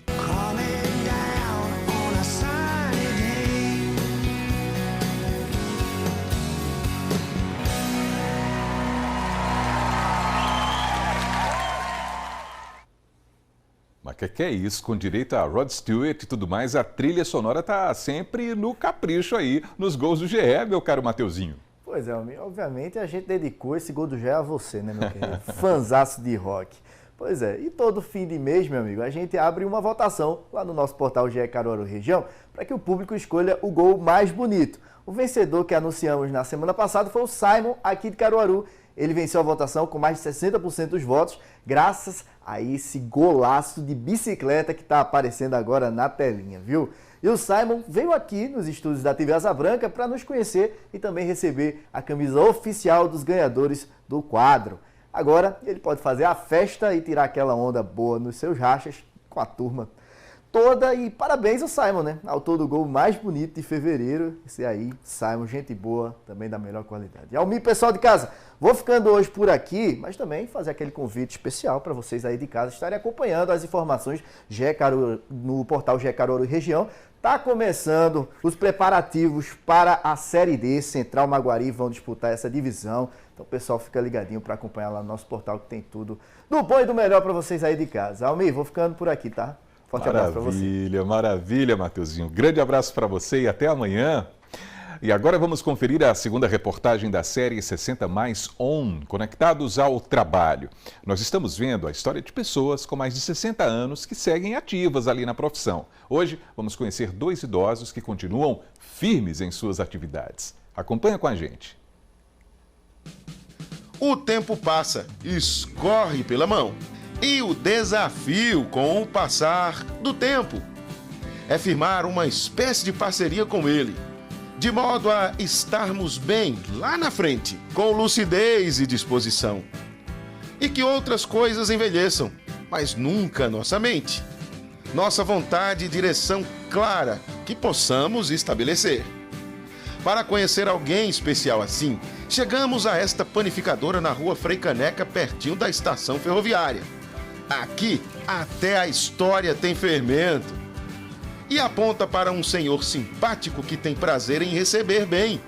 Mas que é isso? Com direito a Rod Stewart e tudo mais, a trilha sonora tá sempre no capricho aí, nos gols do GE, meu caro Mateuzinho. Pois é, obviamente a gente dedicou esse Gol do GE a você, né, meu querido? Fanzaço de rock. Pois é, e todo fim de mês, meu amigo, a gente abre uma votação lá no nosso portal GE Caruaru Região para que o público escolha o gol mais bonito. O vencedor que anunciamos na semana passada foi o Simon, aqui de Caruaru. Ele venceu a votação com mais de 60% dos votos, graças a esse golaço de bicicleta que está aparecendo agora na telinha, viu? E o Simon veio aqui nos estúdios da TV Asa Branca para nos conhecer e também receber a camisa oficial dos ganhadores do quadro. Agora ele pode fazer a festa e tirar aquela onda boa nos seus rachas com a turma toda. E parabéns ao Simon, né? Autor do gol mais bonito de fevereiro. Esse aí, Simon, gente boa, também da melhor qualidade. E ao mim, pessoal de casa, vou ficando hoje por aqui, mas também fazer aquele convite especial para vocês aí de casa estarem acompanhando as informações no portal GE Caruaru Região. Tá começando os preparativos para a Série D. Central Maguari vão disputar essa divisão. Então o pessoal fica ligadinho para acompanhar lá no nosso portal que tem tudo do bom e do melhor para vocês aí de casa. Almir, vou ficando por aqui, tá? Forte abraço para você. Maravilha, maravilha, Mateuzinho. Grande abraço para você e até amanhã. E agora vamos conferir a segunda reportagem da série 60 Mais On, Conectados ao Trabalho. Nós estamos vendo a história de pessoas com mais de 60 anos que seguem ativas ali na profissão. Hoje vamos conhecer 2 idosos que continuam firmes em suas atividades. Acompanha com a gente. O tempo passa, escorre pela mão. E o desafio com o passar do tempo é firmar uma espécie de parceria com ele, de modo a estarmos bem lá na frente, com lucidez e disposição. E que outras coisas envelheçam, mas nunca nossa mente. Nossa vontade e direção clara que possamos estabelecer. Para conhecer alguém especial assim, chegamos a esta panificadora na rua Frei Caneca, pertinho da estação ferroviária. Aqui, até a história tem fermento. E aponta para um senhor simpático que tem prazer em receber bem.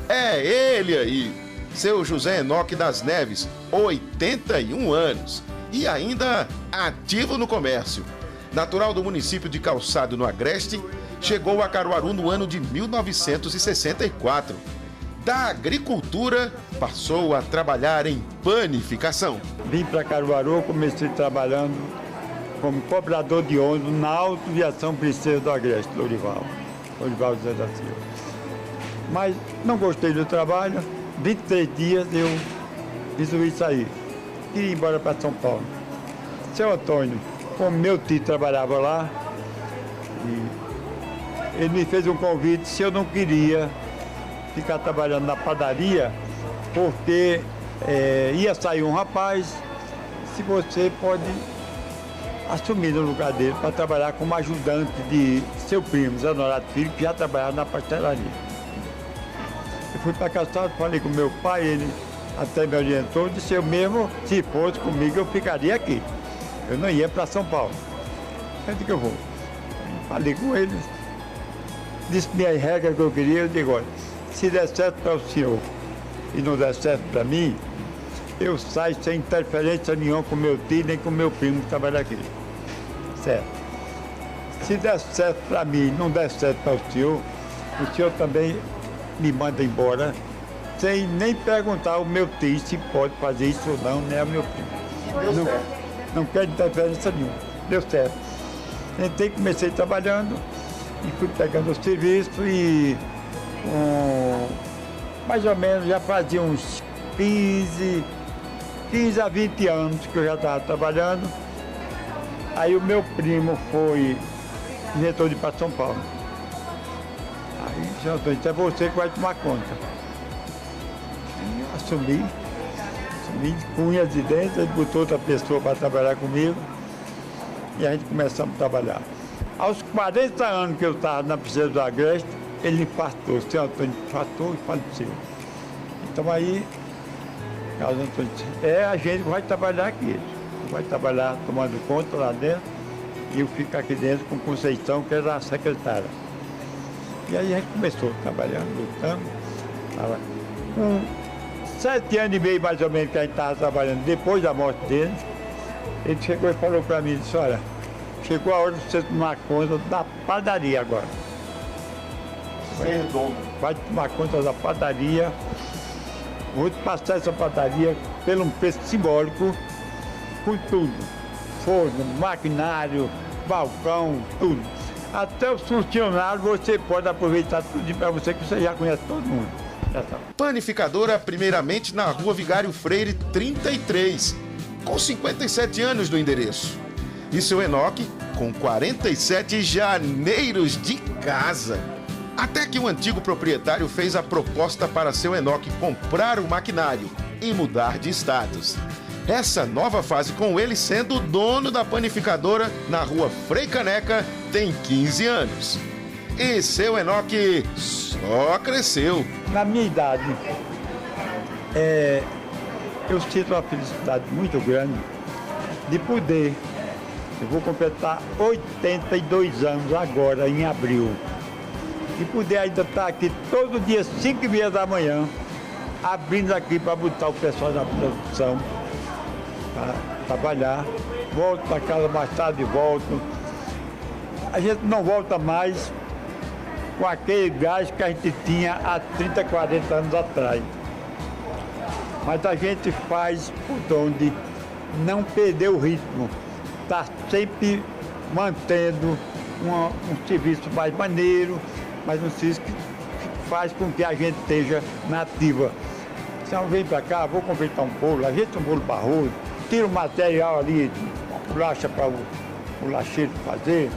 É ele aí, seu José Enoque das Neves, 81 anos, e ainda ativo no comércio. Natural do município de Calçado, no Agreste, chegou a Caruaru no ano de 1964. Da agricultura, passou a trabalhar em panificação. Vim para Caruaru, comecei trabalhando como cobrador de ônibus na Autoviação Princesa do Agreste, Lourival José da Silva. Mas não gostei do trabalho, 23 dias eu resolvi sair. Queria ir embora para São Paulo. Seu Antônio, como meu tio trabalhava lá, ele me fez um convite se eu não queria ficar trabalhando na padaria, porque ia sair um rapaz, se você pode assumir no lugar dele para trabalhar como ajudante de seu primo, Zé Honorato Filho, que já trabalhava na pastelaria. Eu fui para Calçado, falei com meu pai, ele até me orientou, disse eu mesmo, se fosse comigo, eu ficaria aqui. Eu não ia para São Paulo. Eu disse que eu vou. Falei com ele, disse minhas regras que eu queria, eu digo, olha, se der certo para o senhor e não der certo para mim, eu saio sem interferência nenhuma com meu tio, nem com meu primo que trabalha aqui. Certo. Se der certo para mim e não der certo para o senhor também me manda embora, sem nem perguntar ao meu tio se pode fazer isso ou não, nem ao meu primo. Não quero interferência nenhuma. Deu certo. Entrei, comecei trabalhando e fui pegando o serviço e mais ou menos já fazia uns 15 a 20 anos que eu já estava trabalhando. Aí o meu primo foi diretor de para São Paulo. Aí já disse, é você que vai tomar conta. E assumi com unhas de dentro, ele botou outra pessoa para trabalhar comigo e a gente começamos a trabalhar. Aos 40 anos que eu estava na Princesa do Agreste, ele infartou, o senhor Antônio infartou e faleceu. Então aí, Carlos Antônio disse, a gente vai trabalhar aqui, vai trabalhar tomando conta lá dentro e eu fico aqui dentro com Conceição, que era a secretária. E aí a gente começou trabalhando, lutando. Com 7 anos e meio mais ou menos que a gente estava trabalhando, depois da morte dele, ele chegou e falou para mim, disse, olha, chegou a hora de você tomar conta da padaria agora. Vai tomar conta da padaria, vou te passar essa padaria pelo um preço simbólico, com tudo. Forno, maquinário, balcão, tudo. Até os funcionários você pode aproveitar tudo para você, que você já conhece todo mundo. Panificadora, primeiramente na Rua Vigário Freire 33, com 57 anos no endereço. E seu Enoque, com 47 janeiros de casa. Até que o antigo proprietário fez a proposta para seu Enoque comprar o maquinário e mudar de status. Essa nova fase com ele sendo o dono da panificadora na Rua Frei Caneca tem 15 anos. E seu Enoque só cresceu. Na minha idade, eu sinto uma felicidade muito grande de poder, eu vou completar 82 anos agora, em abril, e poder ainda estar aqui todo dia, 5h30 da manhã, abrindo aqui para botar o pessoal da produção, para trabalhar. Volto para casa mais tarde e volto. A gente não volta mais com aquele gás que a gente tinha há 30, 40 anos atrás. Mas a gente faz por onde não perder o ritmo, está sempre mantendo um serviço mais maneiro, mas um serviço que faz com que a gente esteja na ativa. Se eu venho para cá, vou completar um bolo, ajeita um bolo barroso, tira o material ali, bolacha para o bolacheiro fazer,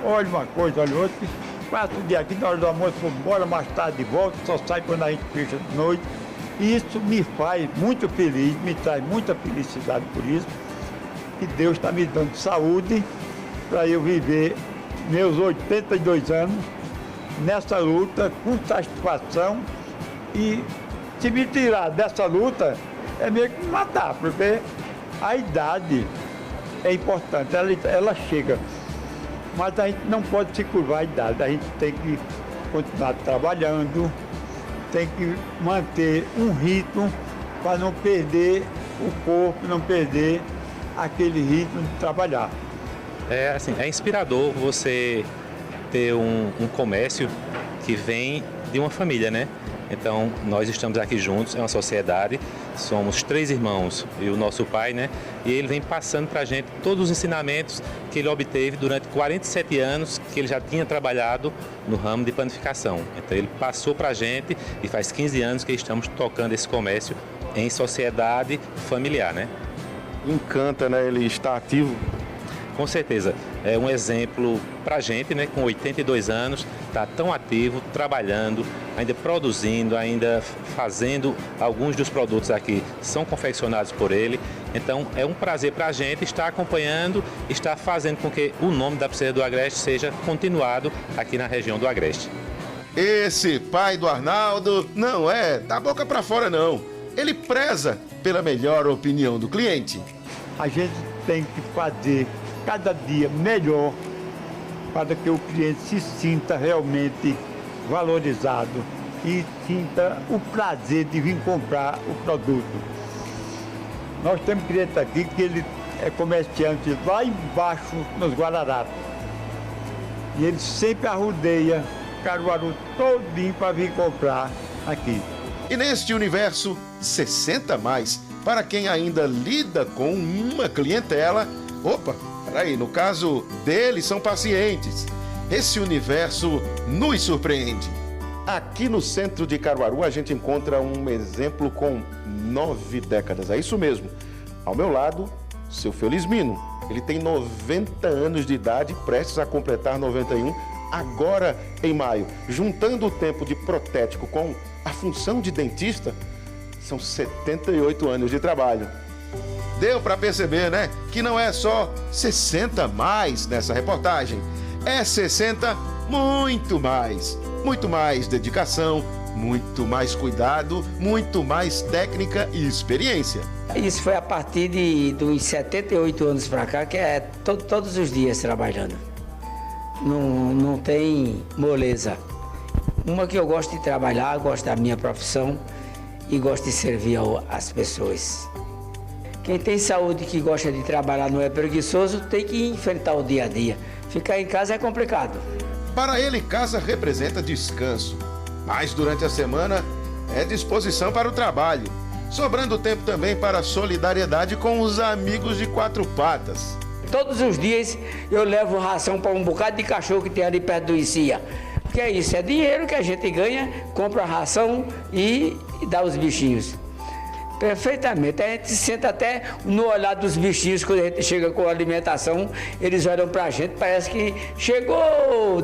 olha uma coisa, olha outra, passa o dia aqui, na hora do almoço, vou embora, mais tarde de volta, só sai quando a gente fecha de noite. E isso me faz muito feliz, me traz muita felicidade por isso, que Deus está me dando saúde para eu viver meus 82 anos nessa luta com satisfação e se me tirar dessa luta é meio que me matar, porque a idade é importante, ela chega, mas a gente não pode se curvar a idade, a gente tem que continuar trabalhando, tem que manter um ritmo para não perder o corpo, não perder aquele ritmo de trabalhar. É inspirador você ter um comércio que vem de uma família, né? Então, nós estamos aqui juntos, é uma sociedade, somos 3 irmãos e o nosso pai, né? E ele vem passando para a gente todos os ensinamentos que ele obteve durante 47 anos que ele já tinha trabalhado no ramo de panificação. Então, ele passou para a gente e faz 15 anos que estamos tocando esse comércio em sociedade familiar, né? Encanta, né? Ele está ativo. Com certeza, é um exemplo para a gente, né, com 82 anos, está tão ativo, trabalhando, ainda produzindo, ainda fazendo alguns dos produtos aqui, são confeccionados por ele. Então é um prazer para a gente estar acompanhando, estar fazendo com que o nome da Pizzaria do Agreste seja continuado aqui na região do Agreste. Esse pai do Arnaldo não é da boca para fora não, ele preza pela melhor opinião do cliente. A gente tem que fazer cada dia melhor para que o cliente se sinta realmente valorizado e sinta o prazer de vir comprar o produto. Nós temos cliente aqui que ele é comerciante lá embaixo nos Guararapes e ele sempre arrodeia Caruaru todinho para vir comprar aqui. E neste universo 60 mais, para quem ainda lida com uma clientela, peraí, no caso deles são pacientes. Esse universo nos surpreende. Aqui no centro de Caruaru a gente encontra um exemplo com 9 décadas, é isso mesmo. Ao meu lado, seu Felismino. Ele tem 90 anos de idade, prestes a completar 91, agora em maio. Juntando o tempo de protético com a função de dentista, são 78 anos de trabalho. Deu para perceber, né, que não é só 60 mais nessa reportagem, é 60 muito mais dedicação, muito mais cuidado, muito mais técnica e experiência. Isso foi a partir dos 78 anos para cá, que é todos os dias trabalhando. Não tem moleza. Uma que eu gosto de trabalhar, gosto da minha profissão e gosto de servir às pessoas. Quem tem saúde, que gosta de trabalhar, não é preguiçoso, tem que enfrentar o dia a dia. Ficar em casa é complicado. Para ele, casa representa descanso, mas durante a semana é disposição para o trabalho, sobrando tempo também para a solidariedade com os amigos de 4 patas. Todos os dias eu levo ração para um bocado de cachorro que tem ali perto do Icia. Porque é isso, é dinheiro que a gente ganha, compra a ração e dá aos bichinhos. Perfeitamente. A gente senta até no olhar dos bichinhos, quando a gente chega com a alimentação, eles olham pra gente, parece que chegou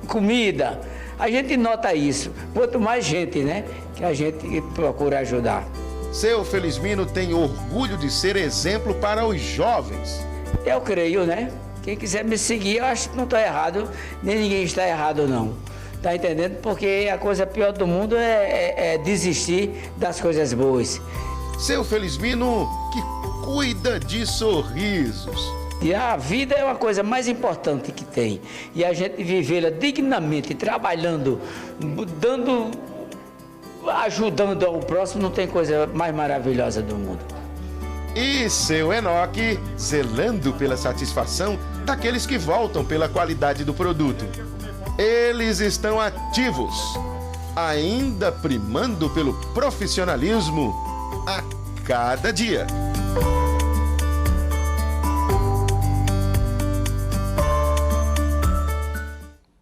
comida. A gente nota isso. Quanto mais gente, né, que a gente procura ajudar. Seu Felismino tem orgulho de ser exemplo para os jovens. Eu creio, né? Quem quiser me seguir, eu acho que não está errado, nem ninguém está errado, não. Tá entendendo? Porque a coisa pior do mundo é desistir das coisas boas. Seu Felismino que cuida de sorrisos. E a vida é uma coisa mais importante que tem. E a gente vivê-la dignamente, trabalhando, ajudando ao próximo, não tem coisa mais maravilhosa do mundo. E seu Enoque zelando pela satisfação daqueles que voltam pela qualidade do produto. Eles estão ativos, ainda primando pelo profissionalismo a cada dia.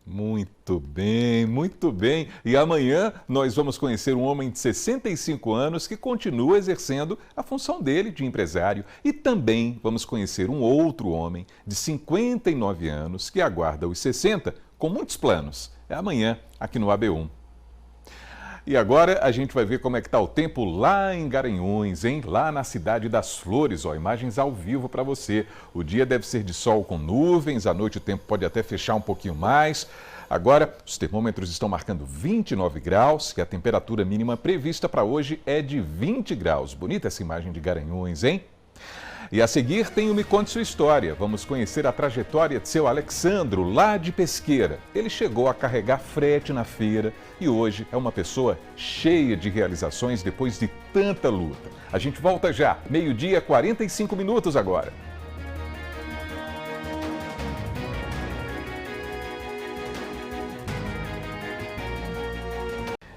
Muito bem, muito bem. E amanhã nós vamos conhecer um homem de 65 anos que continua exercendo a função dele de empresário. E também vamos conhecer um outro homem de 59 anos que aguarda os 60 com muitos planos. É amanhã aqui no AB1. E agora a gente vai ver como é que tá o tempo lá em Garanhuns, hein? Lá na Cidade das Flores, ó, imagens ao vivo para você. O dia deve ser de sol com nuvens, à noite o tempo pode até fechar um pouquinho mais. Agora, os termômetros estão marcando 29 graus e a temperatura mínima prevista para hoje é de 20 graus. Bonita essa imagem de Garanhuns, hein? E a seguir tem o Me Conte Sua História. Vamos conhecer a trajetória de seu Alexandro, lá de Pesqueira. Ele chegou a carregar frete na feira e hoje é uma pessoa cheia de realizações depois de tanta luta. A gente volta já, 12h, 45 minutos agora.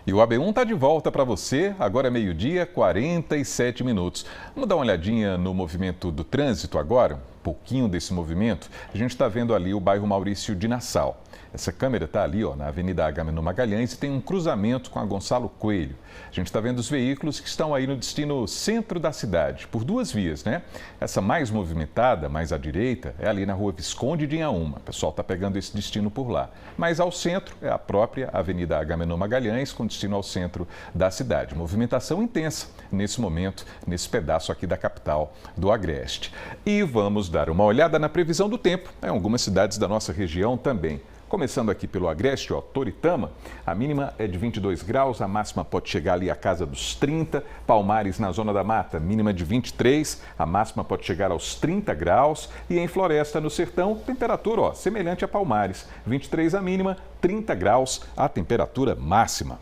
E o AB1 está de volta para você, agora é 12h, 47 minutos. Vamos dar uma olhadinha no movimento do trânsito agora, um pouquinho desse movimento. A gente está vendo ali o bairro Maurício de Nassau. Essa câmera está ali, ó, na Avenida Agamenon Magalhães e tem um cruzamento com a Gonçalo Coelho. A gente está vendo os veículos que estão aí no destino centro da cidade, por duas vias, né? Essa mais movimentada, mais à direita, é ali na Rua Visconde de Inhaúma. O pessoal está pegando esse destino por lá. Mas ao centro é a própria Avenida Agamenon Magalhães, com destino ao centro da cidade. Movimentação intensa nesse momento, nesse pedaço aqui da capital do Agreste. E vamos dar uma olhada na previsão do tempo em algumas cidades da nossa região também. Começando aqui pelo Agreste, ó, Toritama, a mínima é de 22 graus, a máxima pode chegar ali à casa dos 30. Palmares, na Zona da Mata, mínima de 23, a máxima pode chegar aos 30 graus. E em Floresta, no Sertão, temperatura, ó, semelhante a Palmares, 23 a mínima, 30 graus a temperatura máxima.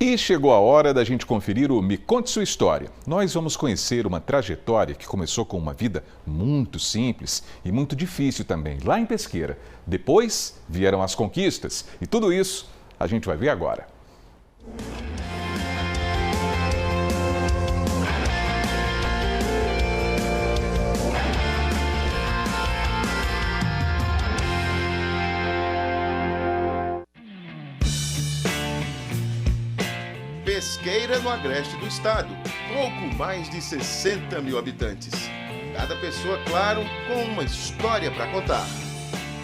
E chegou a hora da gente conferir o Me Conte Sua História. Nós vamos conhecer uma trajetória que começou com uma vida muito simples e muito difícil também, lá em Pesqueira. Depois vieram as conquistas e tudo isso a gente vai ver agora. Pesqueira, no Agreste do estado, pouco mais de 60 mil habitantes. Cada pessoa, claro, com uma história para contar.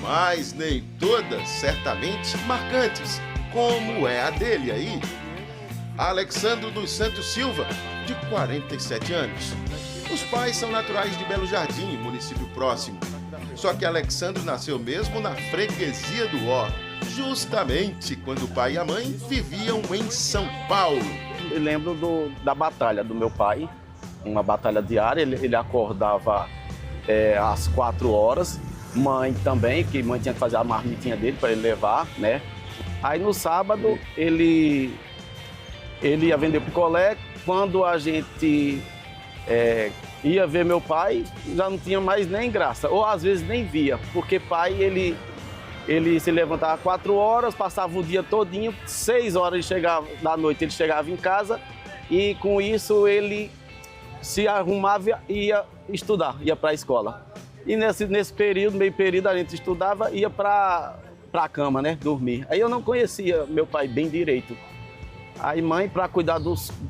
Mas nem todas, certamente, marcantes, como é a dele aí. Alexandro dos Santos Silva, de 47 anos. Os pais são naturais de Belo Jardim, município próximo. Só que Alexandro nasceu mesmo na freguesia do Ó, justamente quando o pai e a mãe viviam em São Paulo. Eu lembro da batalha do meu pai, uma batalha diária. Ele acordava às 4 horas, mãe também, que mãe tinha que fazer a marmitinha dele para ele levar, né? Aí no sábado ele ia vender picolé. Quando a gente ia ver meu pai, já não tinha mais nem graça, ou às vezes nem via, porque pai ele se levantava 4 horas, passava o dia todinho, 6 horas da noite ele chegava em casa e com isso ele se arrumava e ia estudar, ia para a escola. E nesse período, meio período, a gente estudava e ia para a cama, né, dormir. Aí eu não conhecia meu pai bem direito. Aí mãe, para cuidar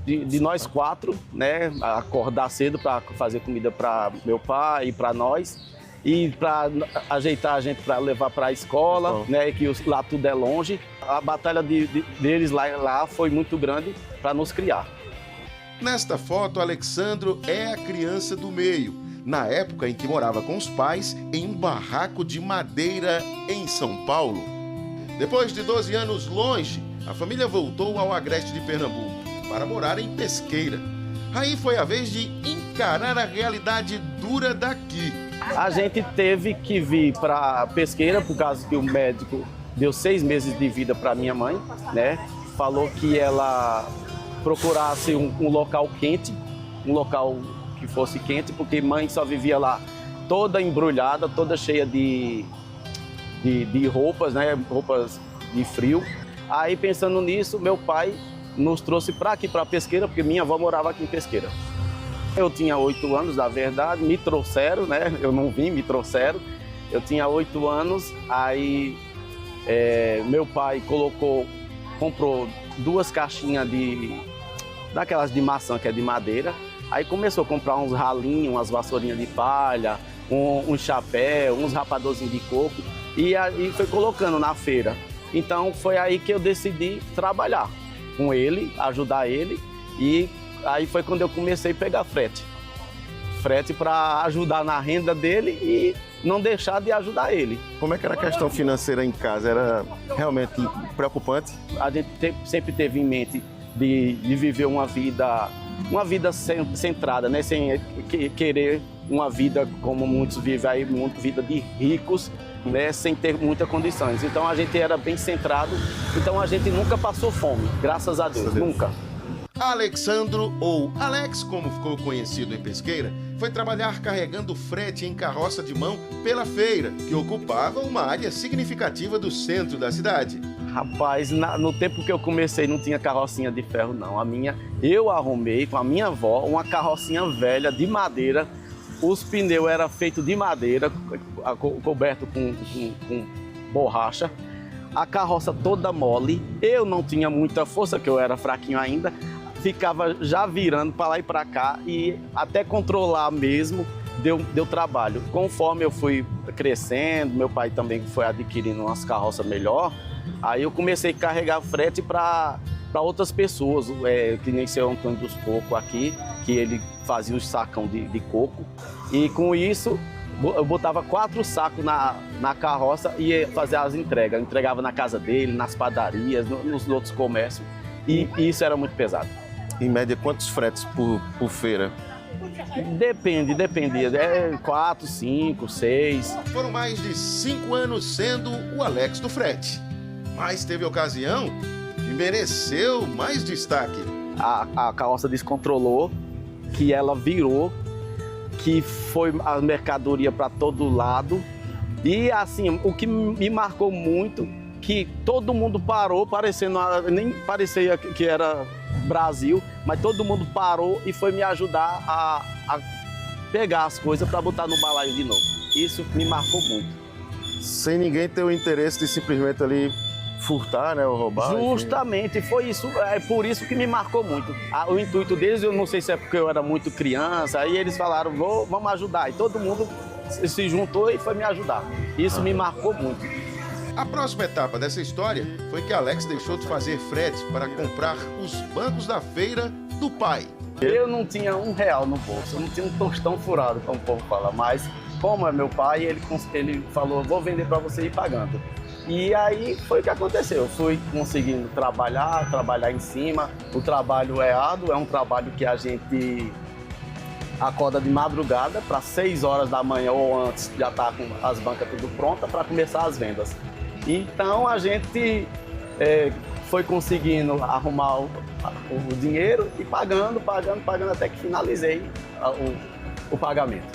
de nós 4, né, acordar cedo para fazer comida para meu pai e para nós, e para ajeitar a gente para levar para a escola, né, que lá tudo é longe. A batalha deles lá foi muito grande para nos criar. Nesta foto, Alexandro é a criança do meio, na época em que morava com os pais em um barraco de madeira em São Paulo. Depois de 12 anos longe, a família voltou ao Agreste de Pernambuco para morar em Pesqueira. Aí foi a vez de encarar a realidade dura daqui. A gente teve que vir para Pesqueira por causa que o médico deu 6 meses de vida para minha mãe, né? Falou que ela procurasse um local quente, um local que fosse quente, porque mãe só vivia lá toda embrulhada, toda cheia de roupas, né? Roupas de frio. Aí pensando nisso, meu pai nos trouxe para aqui, para Pesqueira, porque minha avó morava aqui em Pesqueira. Eu tinha 8 anos, na verdade, me trouxeram, né? Eu não vim, me trouxeram. Eu tinha 8 anos, aí meu pai comprou 2 caixinhas daquelas de maçã, que é de madeira. Aí começou a comprar uns ralinhos, umas vassourinhas de palha, um chapéu, uns rapadorzinhos de coco, e aí foi colocando na feira. Então foi aí que eu decidi trabalhar. com ele, ajudar ele. E aí foi quando eu comecei a pegar frete. Frete para ajudar na renda dele e não deixar de ajudar ele. Como é que era a questão financeira em casa? Era realmente preocupante? A gente sempre teve em mente de viver uma vida centrada, né? Sem querer uma vida como muitos vivem aí, uma vida de ricos, né? Sem ter muitas condições. Então a gente era bem centrado, então a gente nunca passou fome, graças a Deus, nunca. Alexandro, ou Alex, como ficou conhecido em Pesqueira, foi trabalhar carregando frete em carroça de mão pela feira, que ocupava uma área significativa do centro da cidade. Rapaz, no tempo que eu comecei não tinha carrocinha de ferro não. Eu arrumei com a minha avó uma carrocinha velha de madeira. Os pneus eram feitos de madeira, coberto com borracha. A carroça toda mole. Eu não tinha muita força, que eu era fraquinho ainda. Ficava já virando para lá e para cá e até controlar mesmo deu trabalho. Conforme eu fui crescendo, meu pai também foi adquirindo umas carroças melhor, aí eu comecei a carregar frete para outras pessoas, que nem seu Antônio dos Cocos aqui, que ele fazia os sacão de coco. E com isso, eu botava 4 sacos na carroça e ia fazer as entregas. Eu entregava na casa dele, nas padarias, nos outros comércios. E isso era muito pesado. Em média, quantos fretes por feira? Dependia. 4, 5, 6. Foram mais de 5 anos sendo o Alex do frete. Mas teve ocasião que mereceu mais destaque. A carroça descontrolou, que ela virou, que foi a mercadoria para todo lado. E assim, o que me marcou muito, que todo mundo parou, nem parecia que era Brasil, mas todo mundo parou e foi me ajudar a pegar as coisas para botar no balaio de novo. Isso me marcou muito. Sem ninguém ter o interesse de simplesmente ali furtar, né, ou roubar? Justamente, foi isso, é por isso que me marcou muito. O intuito deles, eu não sei se é porque eu era muito criança, aí eles falaram, vamos ajudar. E todo mundo se juntou e foi me ajudar. Isso me marcou muito. A próxima etapa dessa história foi que Alex deixou de fazer frete para comprar os bancos da feira do pai. Eu não tinha R$1 no bolso, eu não tinha um tostão furado, como o povo fala, mas como é meu pai, ele falou, vou vender para você ir pagando. E aí foi o que aconteceu, eu fui conseguindo trabalhar em cima. O trabalho é árduo, é um trabalho que a gente acorda de madrugada para 6 horas da manhã ou antes, já tá com as bancas tudo prontas para começar as vendas. Então a gente foi conseguindo arrumar o dinheiro e pagando até que finalizei o pagamento.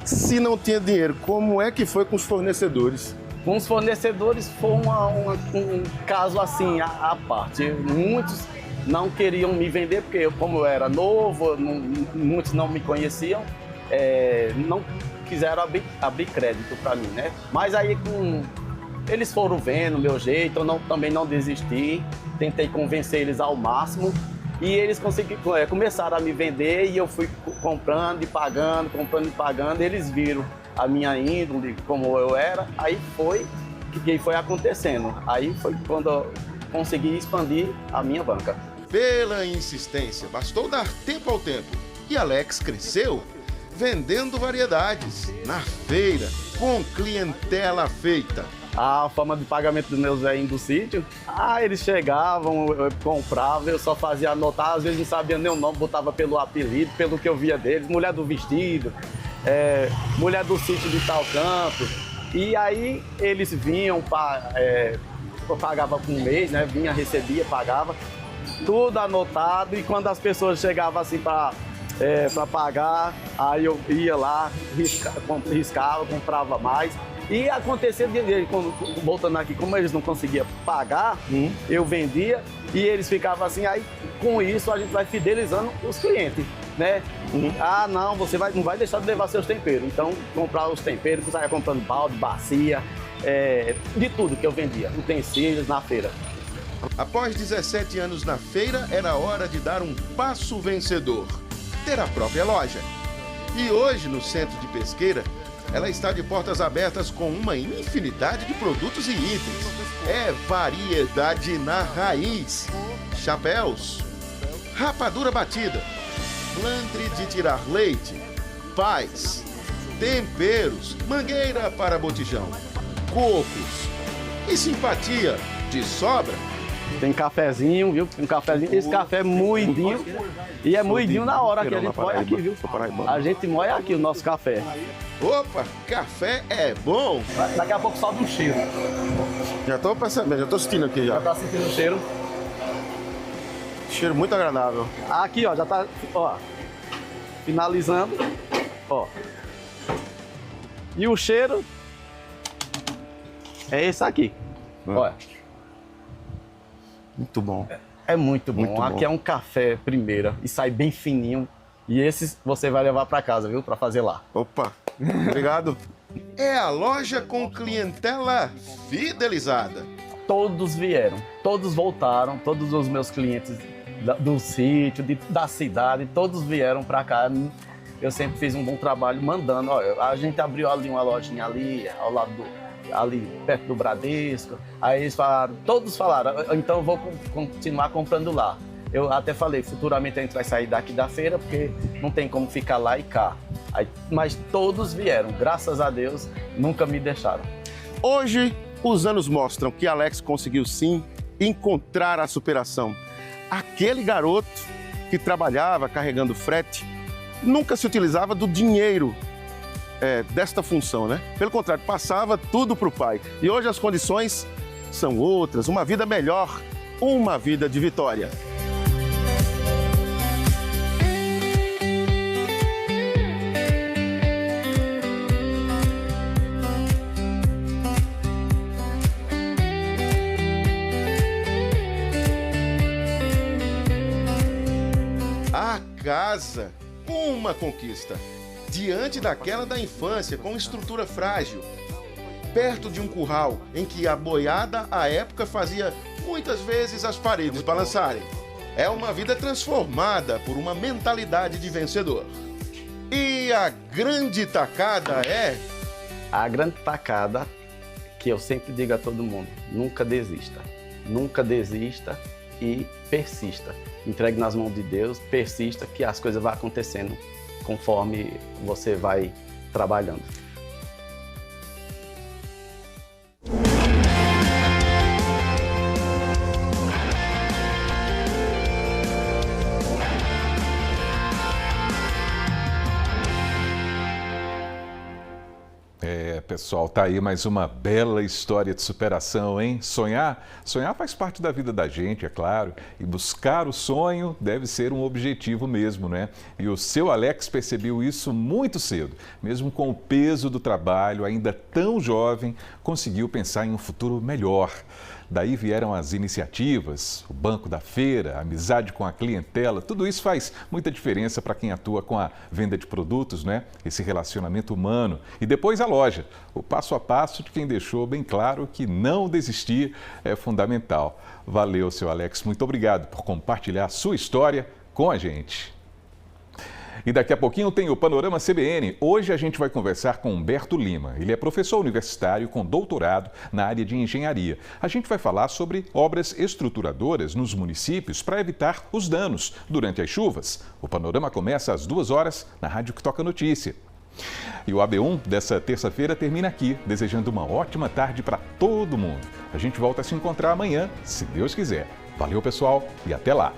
Se não tinha dinheiro, como é que foi com os fornecedores? Com os fornecedores foi um caso assim à parte. Muitos não queriam me vender porque como eu era novo, muitos não me conheciam, não quiseram abrir crédito para mim, né? Mas aí eles foram vendo o meu jeito, eu também não desisti, tentei convencer eles ao máximo e eles começaram a me vender e eu fui comprando e pagando, eles viram a minha índole, como eu era, aí foi que foi acontecendo. Aí foi quando eu consegui expandir a minha banca. Pela insistência, bastou dar tempo ao tempo e Alex cresceu, vendendo variedades na feira, com clientela feita. A forma de pagamento dos meus velhinhos do sítio, eles chegavam, eu comprava, eu só fazia anotar, às vezes não sabia nem o nome, botava pelo apelido, pelo que eu via deles, mulher do vestido, mulher do sítio de tal canto. E aí eles vinham, eu pagava por um mês, né? Vinha, recebia, pagava, tudo anotado, e quando as pessoas chegavam assim para pagar, aí eu ia lá, riscava, comprava mais. E acontecia, voltando aqui, como eles não conseguiam pagar, eu vendia e eles ficavam assim, aí com isso a gente vai fidelizando os clientes, né? Não, você não vai deixar de levar seus temperos. Então, comprar os temperos, eu saia comprando balde, bacia, de tudo que eu vendia, utensílios na feira. Após 17 anos na feira, era hora de dar um passo vencedor, ter a própria loja. E hoje, no centro de Pesqueira, ela está de portas abertas com uma infinidade de produtos e itens. É variedade na raiz. chapéus, rapadura batida, blandre de tirar leite, pás, temperos, mangueira para botijão, cocos e simpatia de sobra. Tem cafezinho, viu? Um cafezinho. Esse café é moidinho. E é moidinho na hora que a gente moe aqui, viu? A gente moe aqui o nosso café. Opa, café é bom. Daqui a pouco sobe um cheiro. Já tô percebendo, já tô sentindo aqui já. Já tá sentindo o cheiro? Cheiro muito agradável. Aqui, ó, já tá, ó, finalizando, ó. E o cheiro é esse aqui, olha. Muito bom. É muito bom. Muito Aqui bom. é um café primeira e sai bem fininho. E esses você vai levar para casa, viu? Para fazer lá. Opa, obrigado. É a loja com clientela fidelizada. Todos vieram, todos voltaram, todos os meus clientes do sítio, da cidade, todos vieram para cá. Eu sempre fiz um bom trabalho mandando. Ó, a gente abriu ali uma lojinha ali, ao lado ali perto do Bradesco. Aí eles falaram, todos falaram, então eu vou continuar comprando lá. Eu até falei, futuramente a gente vai sair daqui da feira, porque não tem como ficar lá e cá. Aí, mas todos vieram, graças a Deus, nunca me deixaram. Hoje, os anos mostram que Alex conseguiu sim encontrar a superação. Aquele garoto que trabalhava carregando frete nunca se utilizava do dinheiro desta função, né? Pelo contrário, passava tudo para o pai. E hoje as condições são outras, uma vida melhor, uma vida de vitória. A casa, uma conquista. Diante daquela da infância, com estrutura frágil, perto de um curral em que a boiada à época fazia muitas vezes as paredes balançarem. É uma vida transformada por uma mentalidade de vencedor. E a grande tacada é... A grande tacada que eu sempre digo a todo mundo, nunca desista. Nunca desista e persista. Entregue nas mãos de Deus, persista, que as coisas vão acontecendo conforme você vai trabalhando. Pessoal, tá aí mais uma bela história de superação, hein? Sonhar faz parte da vida da gente, é claro, e buscar o sonho deve ser um objetivo mesmo, né? E o seu Alex percebeu isso muito cedo, mesmo com o peso do trabalho, ainda tão jovem, conseguiu pensar em um futuro melhor. Daí vieram as iniciativas, o banco da feira, a amizade com a clientela, tudo isso faz muita diferença para quem atua com a venda de produtos, né? Esse relacionamento humano. E depois a loja, o passo a passo de quem deixou bem claro que não desistir é fundamental. Valeu, seu Alex, muito obrigado por compartilhar a sua história com a gente. E daqui a pouquinho tem o Panorama CBN. Hoje a gente vai conversar com Humberto Lima. Ele é professor universitário com doutorado na área de engenharia. A gente vai falar sobre obras estruturadoras nos municípios para evitar os danos durante as chuvas. O Panorama começa às 2h na Rádio que Toca Notícia. E o AB1 dessa terça-feira termina aqui, desejando uma ótima tarde para todo mundo. A gente volta a se encontrar amanhã, se Deus quiser. Valeu, pessoal, e até lá!